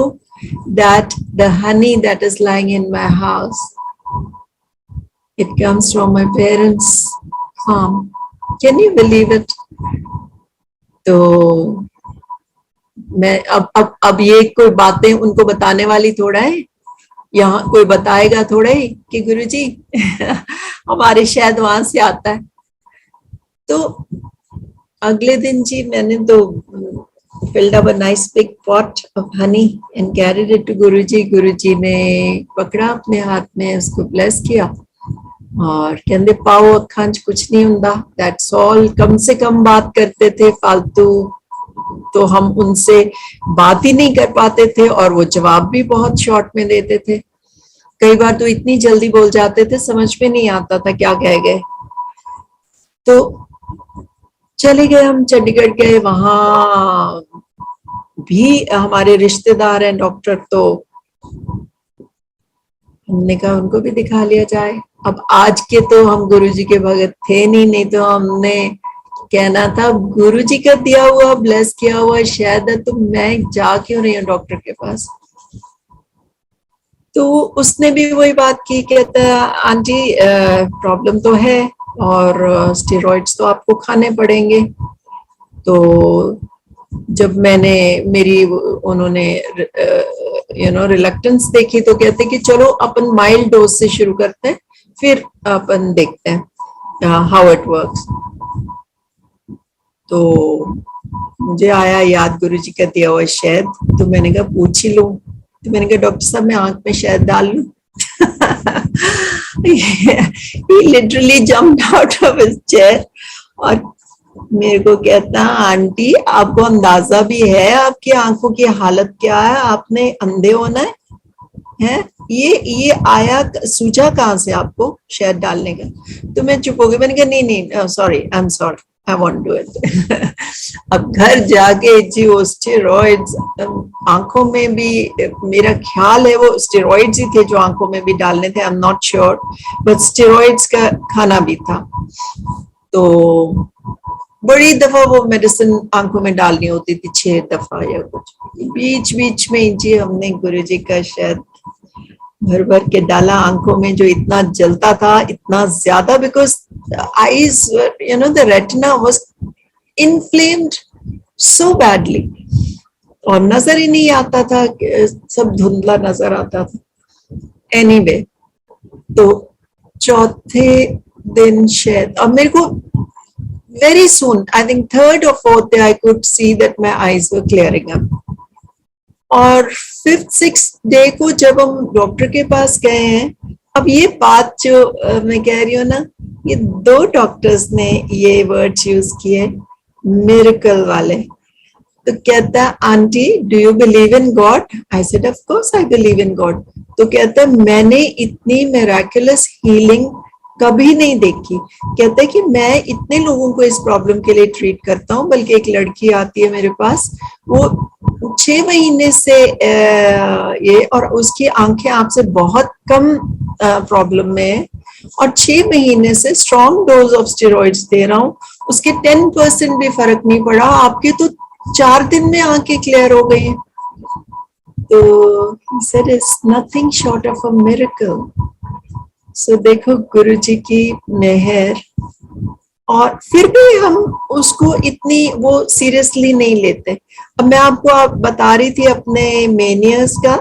that the honey that is lying in my house, it comes from my parents farm. Can you believe it? तो मैं अब ये कोई बातें उनको बताने वाली थोड़ा है, यहाँ कोई बताएगा थोड़ा ही कि गुरुजी हमारे शहद वहां से आता है। तो अगले दिन जी मैंने तो filled up a nice big pot of honey and carried it to गुरुजी। गुरुजी ने पकड़ा अपने हाथ में, उसको ब्लेस किया और कहते पाओ अखां च कुछ नहीं हुंदा, दैट्स ऑल। कम से कम बात करते थे, फालतू तो हम उनसे बात ही नहीं कर पाते थे, और वो जवाब भी बहुत शॉर्ट में देते थे। कई बार तो इतनी जल्दी बोल जाते थे समझ में नहीं आता था क्या कह गए। तो चले गए हम चंडीगढ़ गए, वहां भी हमारे रिश्तेदार हैं डॉक्टर, तो हमने कहा उनको भी दिखा लिया जाए। अब आज के तो हम गुरुजी के भगत थे नहीं तो हमने कहना था गुरुजी का दिया हुआ ब्लेस किया हुआ शायद है, तो मैं जा क्यों रही हूँ डॉक्टर के पास। तो उसने भी वही बात की, कहता आंटी प्रॉब्लम तो है और स्टेरॉइड्स तो आपको खाने पड़ेंगे। तो जब मैंने मेरी उन्होंने रिलक्टेंस देखी तो कहते कि चलो अपन माइल्ड डोज से शुरू करते हैं, फिर अपन देखते हैं हाउ इट वर्क्स। तो मुझे आया याद गुरुजी का दिया हुआ शहद, तो मैंने कहा पूछ ही लूं। तो मैंने कहा डॉक्टर साहब मैं आंख में शहद डाल लूं? He literally jumped out of his chair और मेरे को कहता आंटी आपको अंदाजा भी है आपकी आंखों की हालत क्या है, आपने अंधे होना है? ये आया सूझा कहाँ से आपको शहद डालने का? तो मैं चुप हो गई, मैंने कहा नहीं sorry, I am sorry, I want do it. अब घर जाके जी वो स्टेरॉइड्स आंखों में भी, मेरा ख्याल है वो स्टेरॉइड्स ही थे जो आंखों में भी डालने थे, I am not sure, but steroids का खाना भी था। तो बड़ी दफा वो मेडिसिन आंखों में डालनी होती थी, 6 दफा या कुछ। बीच बीच में जी हमने गुरुजी का शहद भर भर के डाला आंखों में, जो इतना जलता था, इतना ज्यादा, because eyes the retina was inflamed so badly और नजर ही नहीं आता था, सब धुंधला नजर आता था। एनीवे, तो चौथे दिन शायद, और मेरे को very soon, I think 3rd or 4th day, I could see that my eyes were clearing up. और 5th 6th day को जब हम डॉक्टर के पास गए हैं, अब ये बात जो मैं कह रही हूँ ना, ये 2 डॉक्टर्स ने ये वर्ड्स यूज किए, मिरेकल वाले। तो कहता है aunty do you believe in God? I said of course I believe in God. तो कहता है मैंने इतनी मिरेकुलस हीलिंग कभी नहीं देखी। कहता है कि मैं इतने लोगों को इस प्रॉब्लम के लिए ट्रीट करता हूँ, बल्कि एक लड़की आती है मेरे पास, वो 6 महीने से ये, और उसकी आंखें आपसे बहुत कम प्रॉब्लम में है, और 6 महीने से स्ट्रॉन्ग डोज ऑफ स्टेरॉइड्स दे रहा हूँ, उसके 10% भी फर्क नहीं पड़ा, आपके तो 4 दिन में आंखें क्लियर हो गई। तो he said it's nothing short of a miracle. So देखो गुरुजी की मेहर, और फिर भी हम उसको इतनी वो सीरियसली नहीं लेते। अब मैं आपको बता रही थी अपने मेनियर्स का,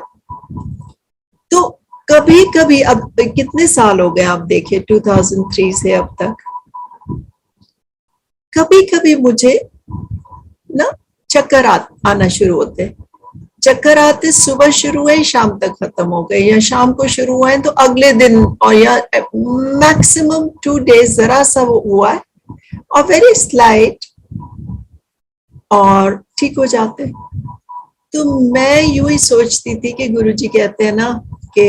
तो कभी कभी, अब कितने साल हो गए आप देखिए 2003 से अब तक, कभी कभी मुझे ना चक्कर आना शुरू होते। चक्कर आते सुबह शुरू हुए शाम तक खत्म हो गए, या शाम को शुरू हुए तो अगले दिन, और या मैक्सिमम 2 days जरा सा वो हुआ है और वेरी स्लाइट, और ठीक हो जाते। तो मैं यूं ही सोचती थी कि गुरुजी कहते हैं ना कि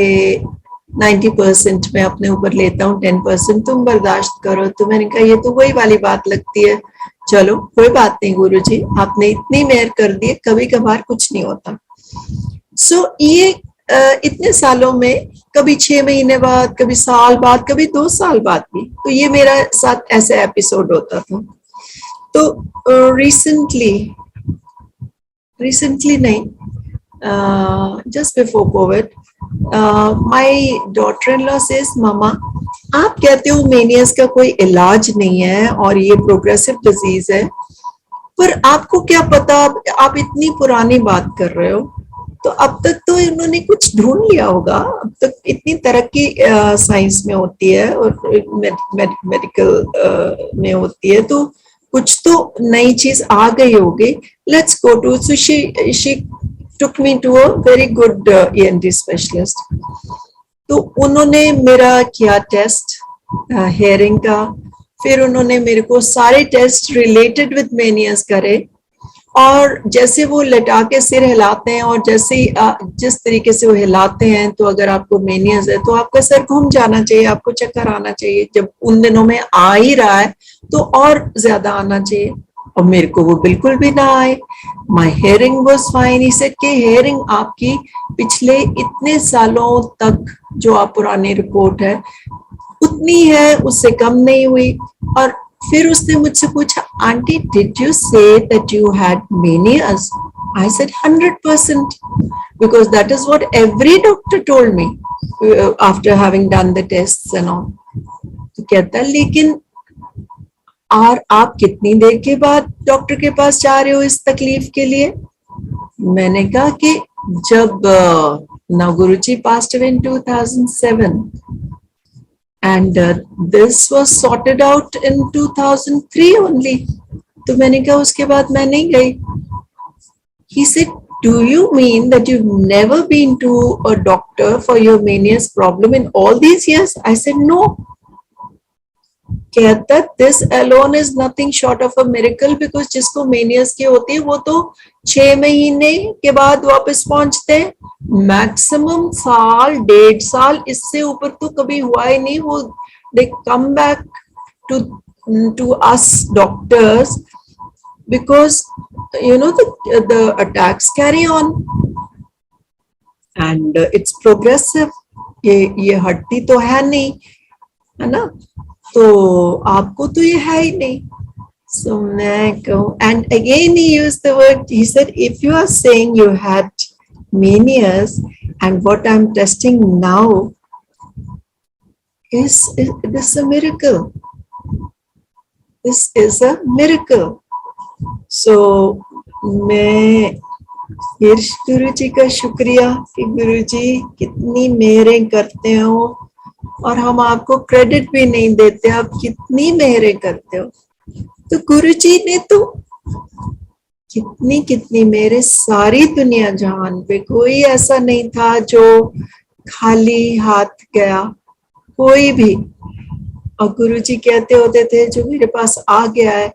90% मैं अपने ऊपर लेता हूँ, 10% तुम बर्दाश्त करो। तो मैंने कहा ये तो वही वाली बात लगती है, चलो कोई बात नहीं गुरुजी, आपने इतनी मेहर कर दी, कभी कभार कुछ नहीं होता। सो ये इतने सालों में कभी 6 महीने बाद, कभी साल बाद, कभी 2 साल बाद भी, तो ये मेरा साथ ऐसे एपिसोड होता था। तो रिसेंटली नहीं, just before COVID, my daughter-in-law says, मामा आप कहते हो मेनियस का कोई इलाज नहीं है और ये प्रोग्रेसिव डिजीज है, पर आपको क्या पता, आप इतनी पुरानी बात कर रहे हो, तो अब तक तो इन्होंने कुछ ढूंढ लिया होगा, अब तक इतनी तरक्की साइंस में होती है और मेडिकल में होती है, तो कुछ तो नई चीज आ गई होगी, let's go to. So she took me to a very good ENT specialist. तो उन्होंने मेरा किया टेस्ट हेयरिंग का, फिर उन्होंने मेरे को सारे टेस्ट रिलेटेड विद मेनियस करे, और जैसे वो लटा के सिर हिलाते हैं और जैसे जिस तरीके से वो हिलाते हैं, तो अगर आपको मेनियस है तो आपका सर घूम जाना चाहिए, आपको चक्कर आना चाहिए, जब उन दिनों में आ ही रहा है तो और ज्यादा आना चाहिए, और मेरे को वो बिल्कुल भी ना आए। My hearing was fine. He said कि हेयरिंग आपकी पिछले इतने सालों तक जो आप पुरानी रिपोर्ट है उतनी है, उससे कम नहीं हुई। और फिर उसने मुझसे पूछा, aunty did you say that you had Meniere's? I said 100%, because that is what every doctor told me after having done the tests and all. तो कहता लेकिन और आप कितनी देर के बाद डॉक्टर के पास जा रहे हो इस तकलीफ के लिए? मैंने कहा कि जब now Guruji passed away in 2007 and this was sorted out in 2003 only. तो मैंने कहा उसके बाद मैं नहीं गई. He said, do you mean that you've never been to a doctor for your mania's problem in all these years? I said, no. कहता this alone is nothing short of a miracle, because जिसको मेनियस की होती है वो तो 6 महीने के बाद वापस पहुंचते हैं, मैक्सिमम साल 1.5 साल, इससे ऊपर तो कभी हुआ ही नहीं. वो they come back to us doctors because you know the attacks carry on and it's progressive. ये हट्टी तो है नहीं, है ना, तो आपको तो ये है ही नहीं. So मैं कहूँ, and again he used the word, he said, if you are saying you had manias and what I'm testing now is this a miracle? This is a miracle. So मैं फिर गुरु जी का शुक्रिया कि गुरु जी कितनी मेहरें करते हो और हम आपको क्रेडिट भी नहीं देते, आप कितनी मेहरें करते हो. तो गुरु जी ने तो कितनी कितनी मेहरें, सारी दुनिया जहान पे कोई ऐसा नहीं था जो खाली हाथ गया, कोई भी. और गुरु जी कहते होते थे जो मेरे पास आ गया है,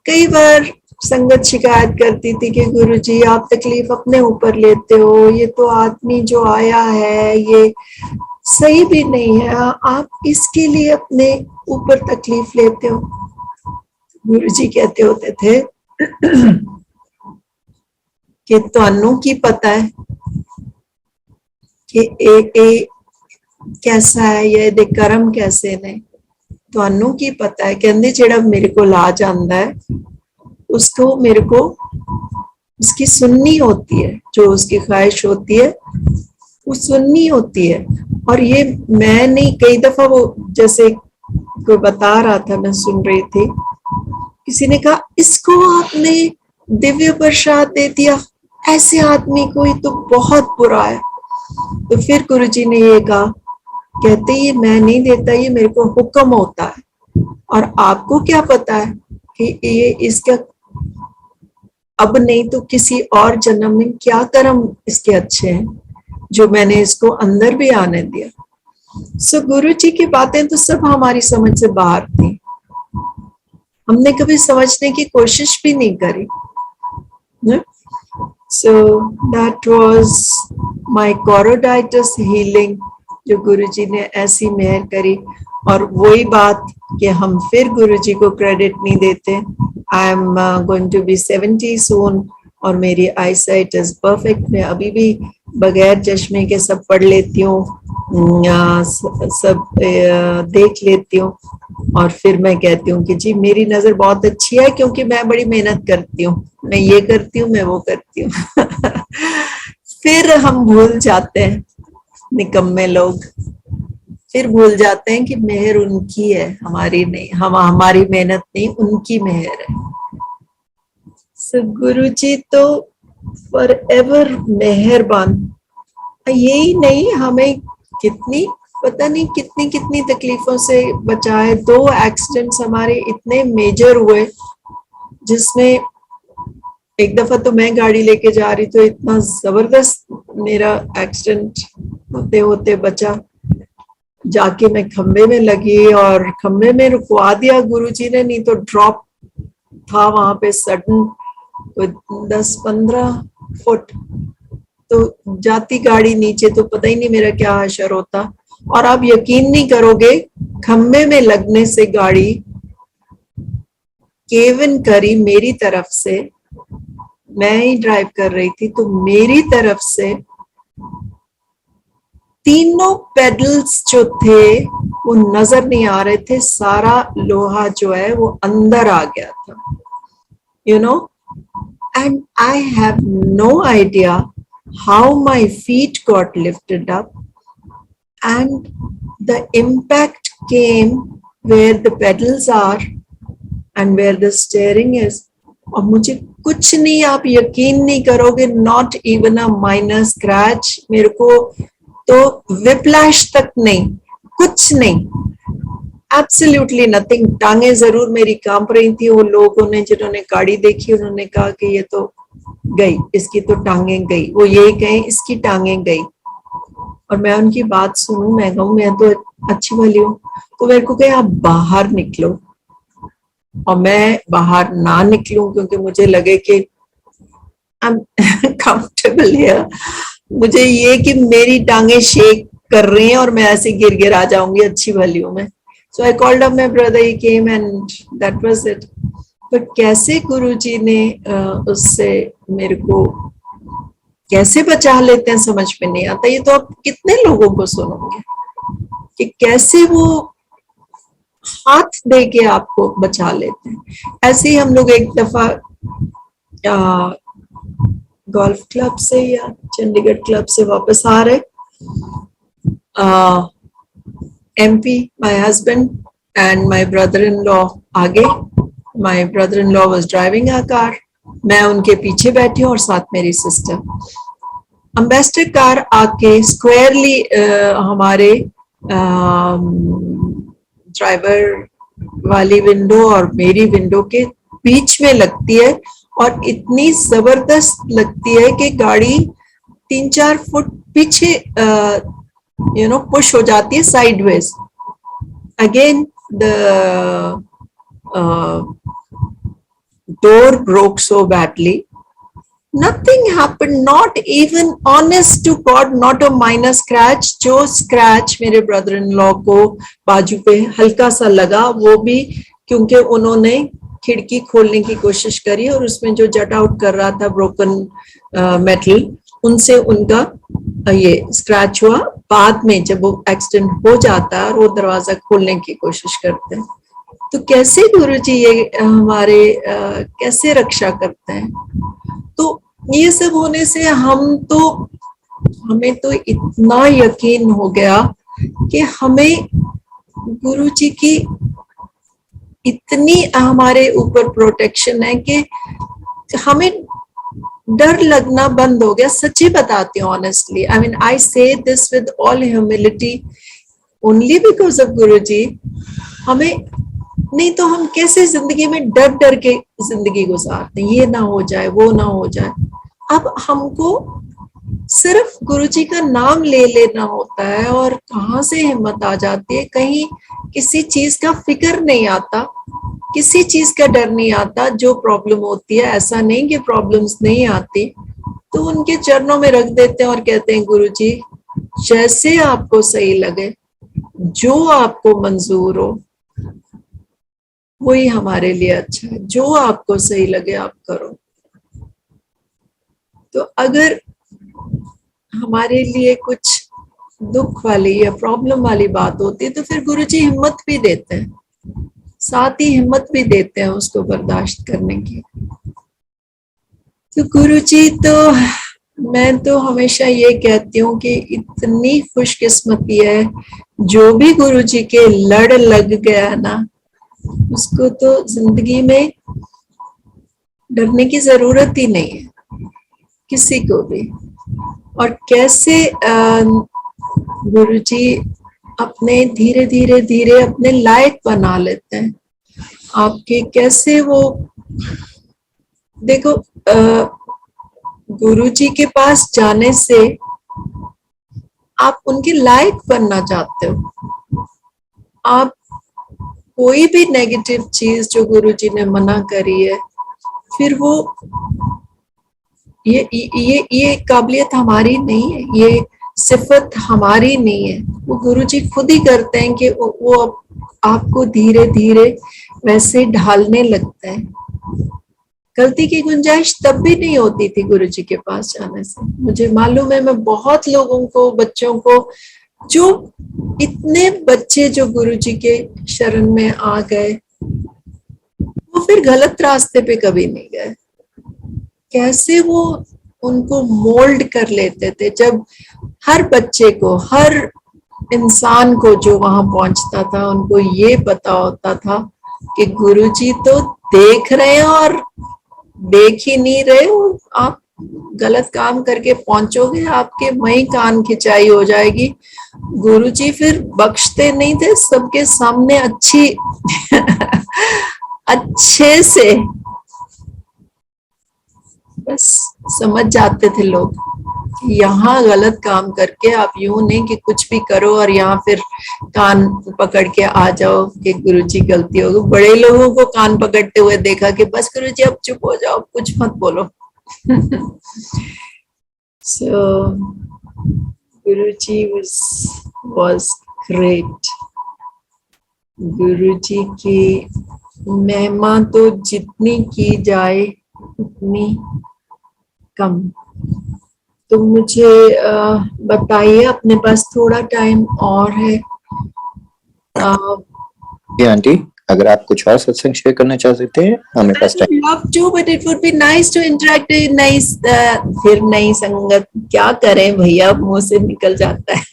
कई बार संगत शिकायत करती थी कि गुरु जी आप तकलीफ अपने ऊपर लेते हो, ये तो आदमी जो आया है ये सही भी नहीं है, आप इसके लिए अपने ऊपर तकलीफ लेते हो. गुरु जी कहते होते थे कि तुहानू की पता है कि कैसा है, ये दे कर्म कैसे ने, तुहानू की पता है. कहंदे जेड़ा मेरे को ला जांदा है उसको मेरे को उसकी सुननी होती है, जो उसकी ख्वाहिश होती है वो सुननी होती है. और ये मैं नहीं, कई दफा वो जैसे कोई बता रहा था, मैं सुन रही थी, किसी ने कहा इसको आपने दिव्य प्रसाद दे दिया, ऐसे आदमी को ये तो बहुत बुरा है. तो फिर गुरुजी ने ये कहा, कहते ये मैं नहीं देता, ये मेरे को हुक्म होता है, और आपको क्या पता है कि ये इसका अब नहीं तो किसी और जन्म में क्या कर्म इसके अच्छे हैं जो मैंने इसको अंदर भी आने दिया. सो गुरु जी की बातें तो सब हमारी समझ से बाहर थी, हमने कभी समझने की कोशिश भी नहीं करी. So that was my choroiditis healing, जो गुरु जी ने ऐसी मेहर करी. और वही बात कि हम फिर गुरु जी को क्रेडिट नहीं देते. I am going to be 70 soon और मेरी आई साइट इज परफेक्ट. मैं अभी भी बगैर चश्मे के सब पढ़ लेती हूँ, सब देख लेती हूँ, और फिर मैं कहती हूँ कि जी मेरी नजर बहुत अच्छी है क्योंकि मैं बड़ी मेहनत करती हूँ, मैं ये करती हूँ, मैं वो करती हूँ. फिर हम भूल जाते हैं, निकम्मे लोग फिर भूल जाते हैं कि मेहर उनकी है, हमारी नहीं, हमारी मेहनत नहीं, उनकी मेहर है. सो गुरु जी तो फॉरएवर मेहरबान. यही नहीं, हमें कितनी पता नहीं कितनी कितनी तकलीफों से बचाए. 2 एक्सीडेंट्स हमारे इतने मेजर हुए, जिसमें एक दफा तो मैं गाड़ी लेके जा रही तो इतना जबरदस्त मेरा एक्सीडेंट होते होते बचा, जाके मैं खंबे में लगी और खंबे में रुकवा दिया गुरुजी ने, नहीं तो ड्रॉप था वहां पे सडन 10-15 फुट. तो जाती गाड़ी नीचे तो पता ही नहीं मेरा क्या हशर होता. और आप यकीन नहीं करोगे, खंबे में लगने से गाड़ी केविन करी मेरी तरफ से, मैं ही ड्राइव कर रही थी, तो मेरी तरफ से तीनों पेडल्स जो थे वो नजर नहीं आ रहे थे, सारा लोहा जो है वो अंदर आ गया था, you know. and I have no idea how my feet got lifted up, and the impact came where the pedals are and where the steering is. और मुझे कुछ नहीं, आप यकीन नहीं करोगे, not even a minor scratch, मेरे को तो विप्लैश तक नहीं, कुछ नहीं, एब्सोल्युटली नथिंग। टांगे जरूर मेरी कांप रही थी। वो लोगों ने जिन्होंने गाड़ी देखी उन्होंने कहा कि ये तो गई, इसकी तो टांगे गई, वो ये कहें इसकी टांगे गई। और मैं उनकी बात सुनूं, मैं कहूँ मैं तो अच्छी वाली हूँ, तो मेरे को कहे आप बाहर निकलो, और मैं बाहर ना निकलूं क्योंकि मुझे लगे कि आई एम कंफर्टेबल हियर, मुझे ये कि मेरी टांगे शेक कर रही हैं और मैं ऐसे गिर गिर आ जाऊंगी अच्छी वाली हूँ मैं। So I called up my brother, he came and that was it. But कैसे गुरुजी ने उससे मेरे को कैसे बचा लेते हैं समझ में नहीं आता। ये तो आप कितने लोगों को सुनोगे कि कैसे वो हाथ दे के आपको बचा लेते हैं। ऐसे ही हम लोग एक दफा गोल्फ क्लब से या चंडीगढ़ क्लब से वापस आ रहे, MP, my husband and my brother in law आगे, my brother in law was driving a car, मैं उनके पीछे बैठी हूँ और साथ मेरी सिस्टर। एम्बेसडर कार आके स्क्वायरली हमारे ड्राइवर वाली विंडो और मेरी विंडो के बीच में लगती है, और इतनी जबरदस्त लगती है कि गाड़ी 3-4 फुट पीछे पुश हो जाती है sideways. Again the door broke so badly. Nothing happened, not even, honest to God, not a minor scratch. जो scratch मेरे brother in law को बाजू पे हल्का सा लगा, वो भी क्योंकि उन्होंने खिड़की खोलने की कोशिश करी और उसमें जो जट आउट कर रहा था ब्रोकन मेटल, उनसे उनका ये स्क्रैच हुआ। बाद में जब वो एक्सीडेंट हो जाता है और वो दरवाजा खोलने की कोशिश करते हैं, तो कैसे गुरुजी ये हमारे कैसे रक्षा करते हैं। तो ये सब होने से हमें तो इतना यकीन हो गया कि हमें गुरुजी की इतनी हमारे ऊपर प्रोटेक्शन है कि हमें डर लगना बंद हो गया। सच्ची बताती हूँ, honestly, I mean I say this with all humility, only because of Guruji. हमें नहीं तो हम कैसे जिंदगी में डर डर के जिंदगी गुजारते हैं, ये ना हो जाए वो ना हो जाए। अब हमको सिर्फ गुरुजी का नाम ले लेना होता है और कहाँ से हिम्मत आ जाती है। कहीं किसी चीज का फिक्र नहीं आता, किसी चीज का डर नहीं आता। जो प्रॉब्लम होती है, ऐसा नहीं कि प्रॉब्लम्स नहीं आती, तो उनके चरणों में रख देते हैं और कहते हैं गुरुजी जैसे आपको सही लगे, जो आपको मंजूर हो वही हमारे लिए अच्छा है, जो आपको सही लगे आप करो। तो अगर हमारे लिए कुछ दुख वाली या प्रॉब्लम वाली बात होती है तो फिर गुरुजी हिम्मत भी देते हैं, साथ ही हिम्मत भी देते हैं उसको बर्दाश्त करने की। तो गुरुजी तो मैं तो हमेशा ये कहती हूँ कि इतनी खुशकिस्मती है जो भी गुरुजी के लड़ लग गया ना, उसको तो जिंदगी में डरने की जरूरत ही नहीं है किसी को भी। और कैसे गुरुजी अपने धीरे धीरे धीरे अपने लायक बना लेते हैं आपके। कैसे वो देखो, गुरुजी के पास जाने से आप उनके लायक बनना चाहते हो। आप कोई भी नेगेटिव चीज जो गुरुजी ने मना करी है, फिर वो ये काबिलियत हमारी नहीं है, ये सिफत हमारी नहीं है। वो गुरुजी खुद ही करते हैं कि वो आपको धीरे धीरे वैसे ढालने लगता है। गलती की गुंजाइश तब भी नहीं होती थी गुरुजी के पास जाने से। मुझे मालूम है, मैं बहुत लोगों को, बच्चों को, जो इतने बच्चे जो गुरुजी के शरण में आ गए वो फिर गलत रास्ते पे कभी नहीं गए। कैसे वो उनको मोल्ड कर लेते थे। जब हर बच्चे को, हर इंसान को जो वहां पहुंचता था, उनको ये पता होता था कि गुरुजी तो देख रहे हैं और देख ही नहीं रहे हो, आप गलत काम करके पहुंचोगे, आपके वहीं कान खिंचाई हो जाएगी। गुरुजी फिर बख्शते नहीं थे, सबके सामने अच्छे से बस समझ जाते थे लोग, यहाँ गलत काम करके आप यूं नहीं कि कुछ भी करो और यहाँ फिर कान पकड़ के आ जाओ कि गुरुजी गलती हो गई। बड़े लोगों को कान पकड़ते हुए देखा कि बस गुरुजी अब चुप हो जाओ, कुछ मत बोलो। So Guruji was great. गुरुजी की महिमा तो जितनी की जाए उतनी कम। तो मुझे बताइए, अपने पास थोड़ा टाइम और है। आंटी, अगर आप कुछ और सत्संग शेयर करना चाहते हैं, हमें पास time. Love to, but it would be nice to interact with nice, फिर नई संगत क्या करें भैया, मुंह से निकल जाता है।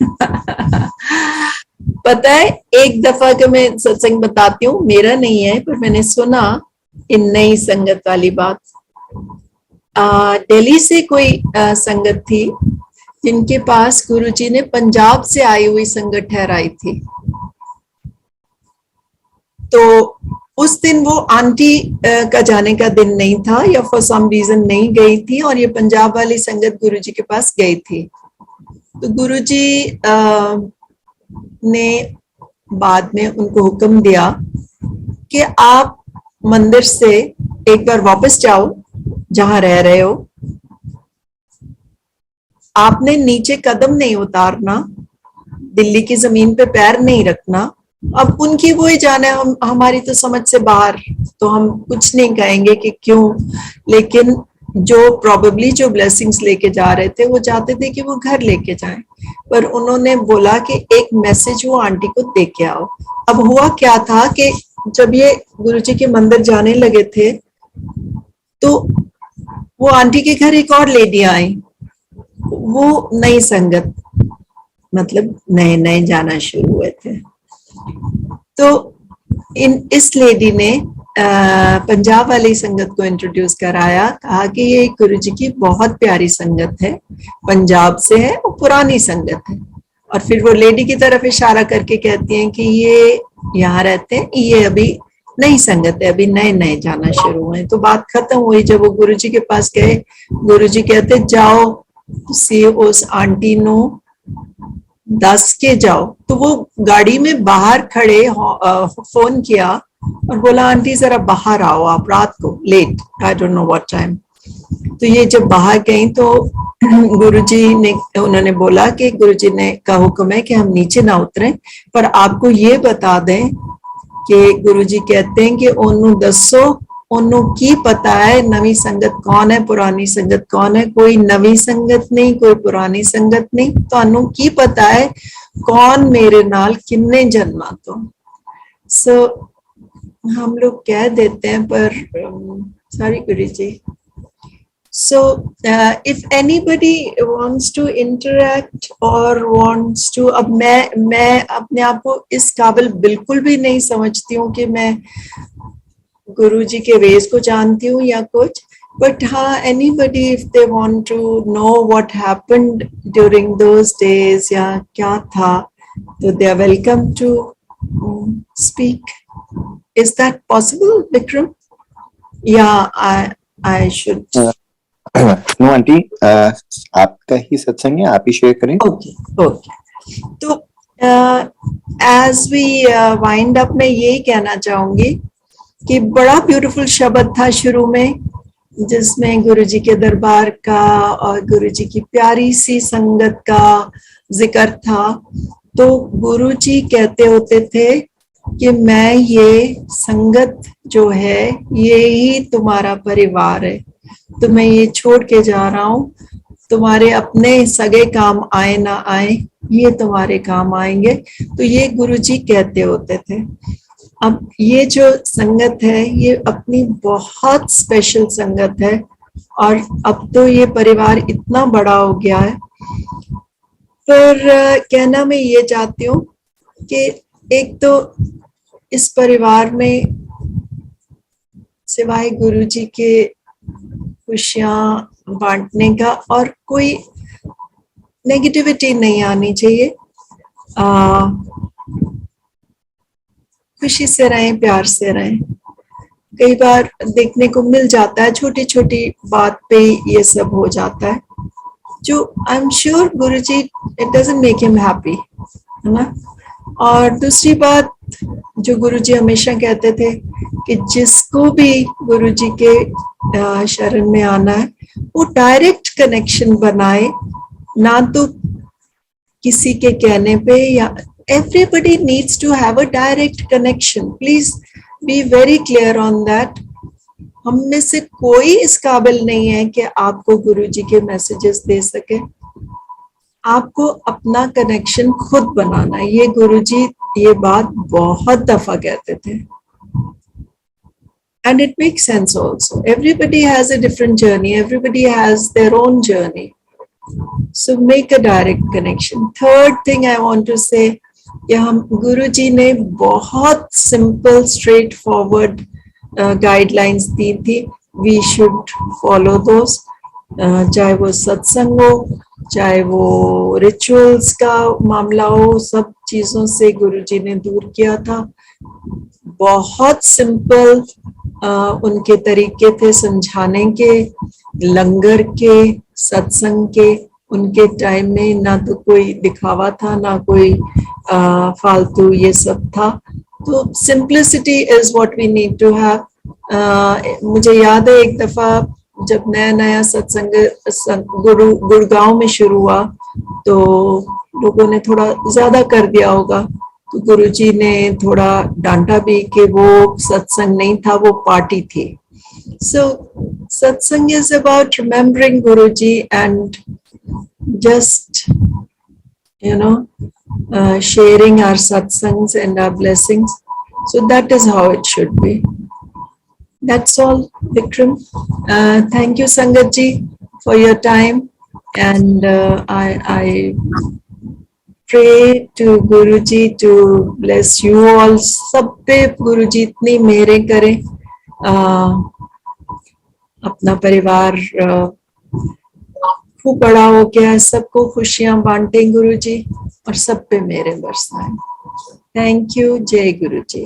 पता है, एक दफा का मैं सत्संग बताती हूँ, मेरा नहीं है पर मैंने सुना इन नई संगत वाली बात। दिल्ली से कोई संगत थी जिनके पास गुरुजी ने पंजाब से आई हुई संगत ठहराई थी। तो उस दिन वो आंटी का जाने का दिन नहीं था या फॉर सम रीजन नहीं गई थी, और ये पंजाब वाली संगत गुरुजी के पास गई थी। तो गुरुजी ने बाद में उनको हुक्म दिया कि आप मंदिर से एक बार वापस जाओ जहां रह रहे हो, आपने नीचे कदम नहीं उतारना, दिल्ली की जमीन पे पैर नहीं रखना। अब उनकी वो ही जाने, हम हमारी तो समझ से बाहर, तो हम कुछ नहीं कहेंगे कि क्यों, लेकिन जो प्रोबेबली जो ब्लेसिंग्स लेके जा रहे थे वो चाहते थे कि वो घर लेके जाएं, पर उन्होंने बोला कि एक मैसेज वो आंटी को दे के आओ। अब हुआ क्या था कि जब ये गुरुजी के मंदिर जाने लगे थे तो वो आंटी के घर एक और लेडी आई, वो नई संगत, मतलब नए नए जाना शुरू हुए थे। तो इस लेडी ने पंजाब वाली संगत को इंट्रोड्यूस कराया, कहा कि ये गुरुजी की बहुत प्यारी संगत है, पंजाब से है और पुरानी संगत है। और फिर वो लेडी की तरफ इशारा करके कहती हैं कि ये यहाँ रहते हैं, ये अभी नई संगत है, अभी नए नए जाना शुरू हुए। तो बात खत्म हुई। जब वो गुरुजी के पास गए, गुरुजी कहते जाओ तुसी उस आंटी नो दस के जाओ। तो वो गाड़ी में बाहर खड़े फोन किया और बोला आंटी जरा बाहर आओ आप, रात को late, I don't know what time. तो ये जब बाहर गई तो गुरुजी ने, उन्होंने बोला कि गुरुजी ने का हुक्म है कि हम नीचे ना उतरें, पर आपको ये बता दें कि गुरुजी कहते हैं कि ओनू दसो, ओनू की पता है नवी संगत कौन है, पुरानी संगत कौन है। कोई नवी संगत नहीं, कोई पुरानी संगत नहीं, तो की पता है कौन मेरे नाल किन्ने जन्मा। तो सो हम लोग कह देते हैं, पर sorry Guruji. So if anybody wants to interact or wants to, अब मैं अपने आप को इस काबिल बिल्कुल भी नहीं समझती हूँ कि मैं गुरुजी के वेज को जानती हूँ या कुछ, but हाँ, anybody if they want to know what happened during those days या क्या था, तो they are welcome to speak. Is that possible, Vikram? Yeah, I should. No aunty, आपका ही सत्संग है, आप ही शेयर करें। ओके। तो एज वी वाइंड अप, मैं यही कहना चाहूंगी कि बड़ा ब्यूटीफुल शब्द था शुरू में, जिसमें गुरुजी के दरबार का और गुरुजी की प्यारी सी संगत का जिक्र था। तो गुरुजी कहते होते थे कि मैं ये संगत जो है ये ही तुम्हारा परिवार है, तो मैं ये छोड़ के जा रहा हूँ, तुम्हारे अपने सगे काम आए ना आए, ये तुम्हारे काम आएंगे। तो ये गुरुजी कहते होते थे। अब ये जो संगत है ये अपनी बहुत स्पेशल संगत है, और अब तो ये परिवार इतना बड़ा हो गया है। पर कहना मैं ये चाहती हूँ कि एक तो इस परिवार में सिवाय गुरुजी के खुशियां बांटने का और कोई नेगेटिविटी नहीं आनी चाहिए। खुशी से रहें, प्यार से रहें। कई बार देखने को मिल जाता है छोटी छोटी बात पे ये सब हो जाता है, जो I am sure Guruji it doesn't make him happy, है ना। और दूसरी बात जो गुरुजी हमेशा कहते थे कि जिसको भी गुरुजी के शरण में आना है वो डायरेक्ट कनेक्शन बनाए, ना तो किसी के कहने पे, या everybody needs to have a direct connection. Please be very clear on that. हम में से कोई इस काबिल नहीं है कि आपको गुरुजी के मैसेजेस दे सके। आपको अपना कनेक्शन खुद बनाना है। ये गुरुजी ये बात बहुत दफा कहते थे, and it makes sense also. Everybody has a different journey. Everybody has their own journey. So make a direct connection. Third thing I want to say, कि हम गुरुजी ने बहुत सिंपल स्ट्रेट फॉरवर्ड गाइडलाइंस दी थी, वी शुड फॉलो दोस। चाहे वो सत्संग हो, चाहे वो रिचुअल्स का मामला हो, सब चीजों से गुरुजी ने दूर किया था। बहुत सिंपल उनके तरीके थे समझाने के, लंगर के, सत्संग के। उनके टाइम में ना तो कोई दिखावा था, ना कोई फालतू ये सब था। तो simplicity is what we need to have. मुझे याद है एक दफा जब नया नया सत्संग गुड़गांव में शुरू हुआ तो लोगों ने थोड़ा ज्यादा कर दिया होगा, तो गुरुजी ने थोड़ा डांटा भी कि वो सत्संग नहीं था, वो पार्टी थी। सो सत्संग is about remembering Guruji and just sharing our satsangs and our blessings. So that is how it should be. That's all, Vikram. Thank you, Sangat ji, for your time, and I pray to Guruji to bless you all. सब पे गुरुजी इतनी मेहरें करें, अपना परिवार खूब बड़ा हो गया है, सबको खुशियां बांटें गुरुजी और सब पे मेरे बरसाएं। Thank you. जय गुरुजी।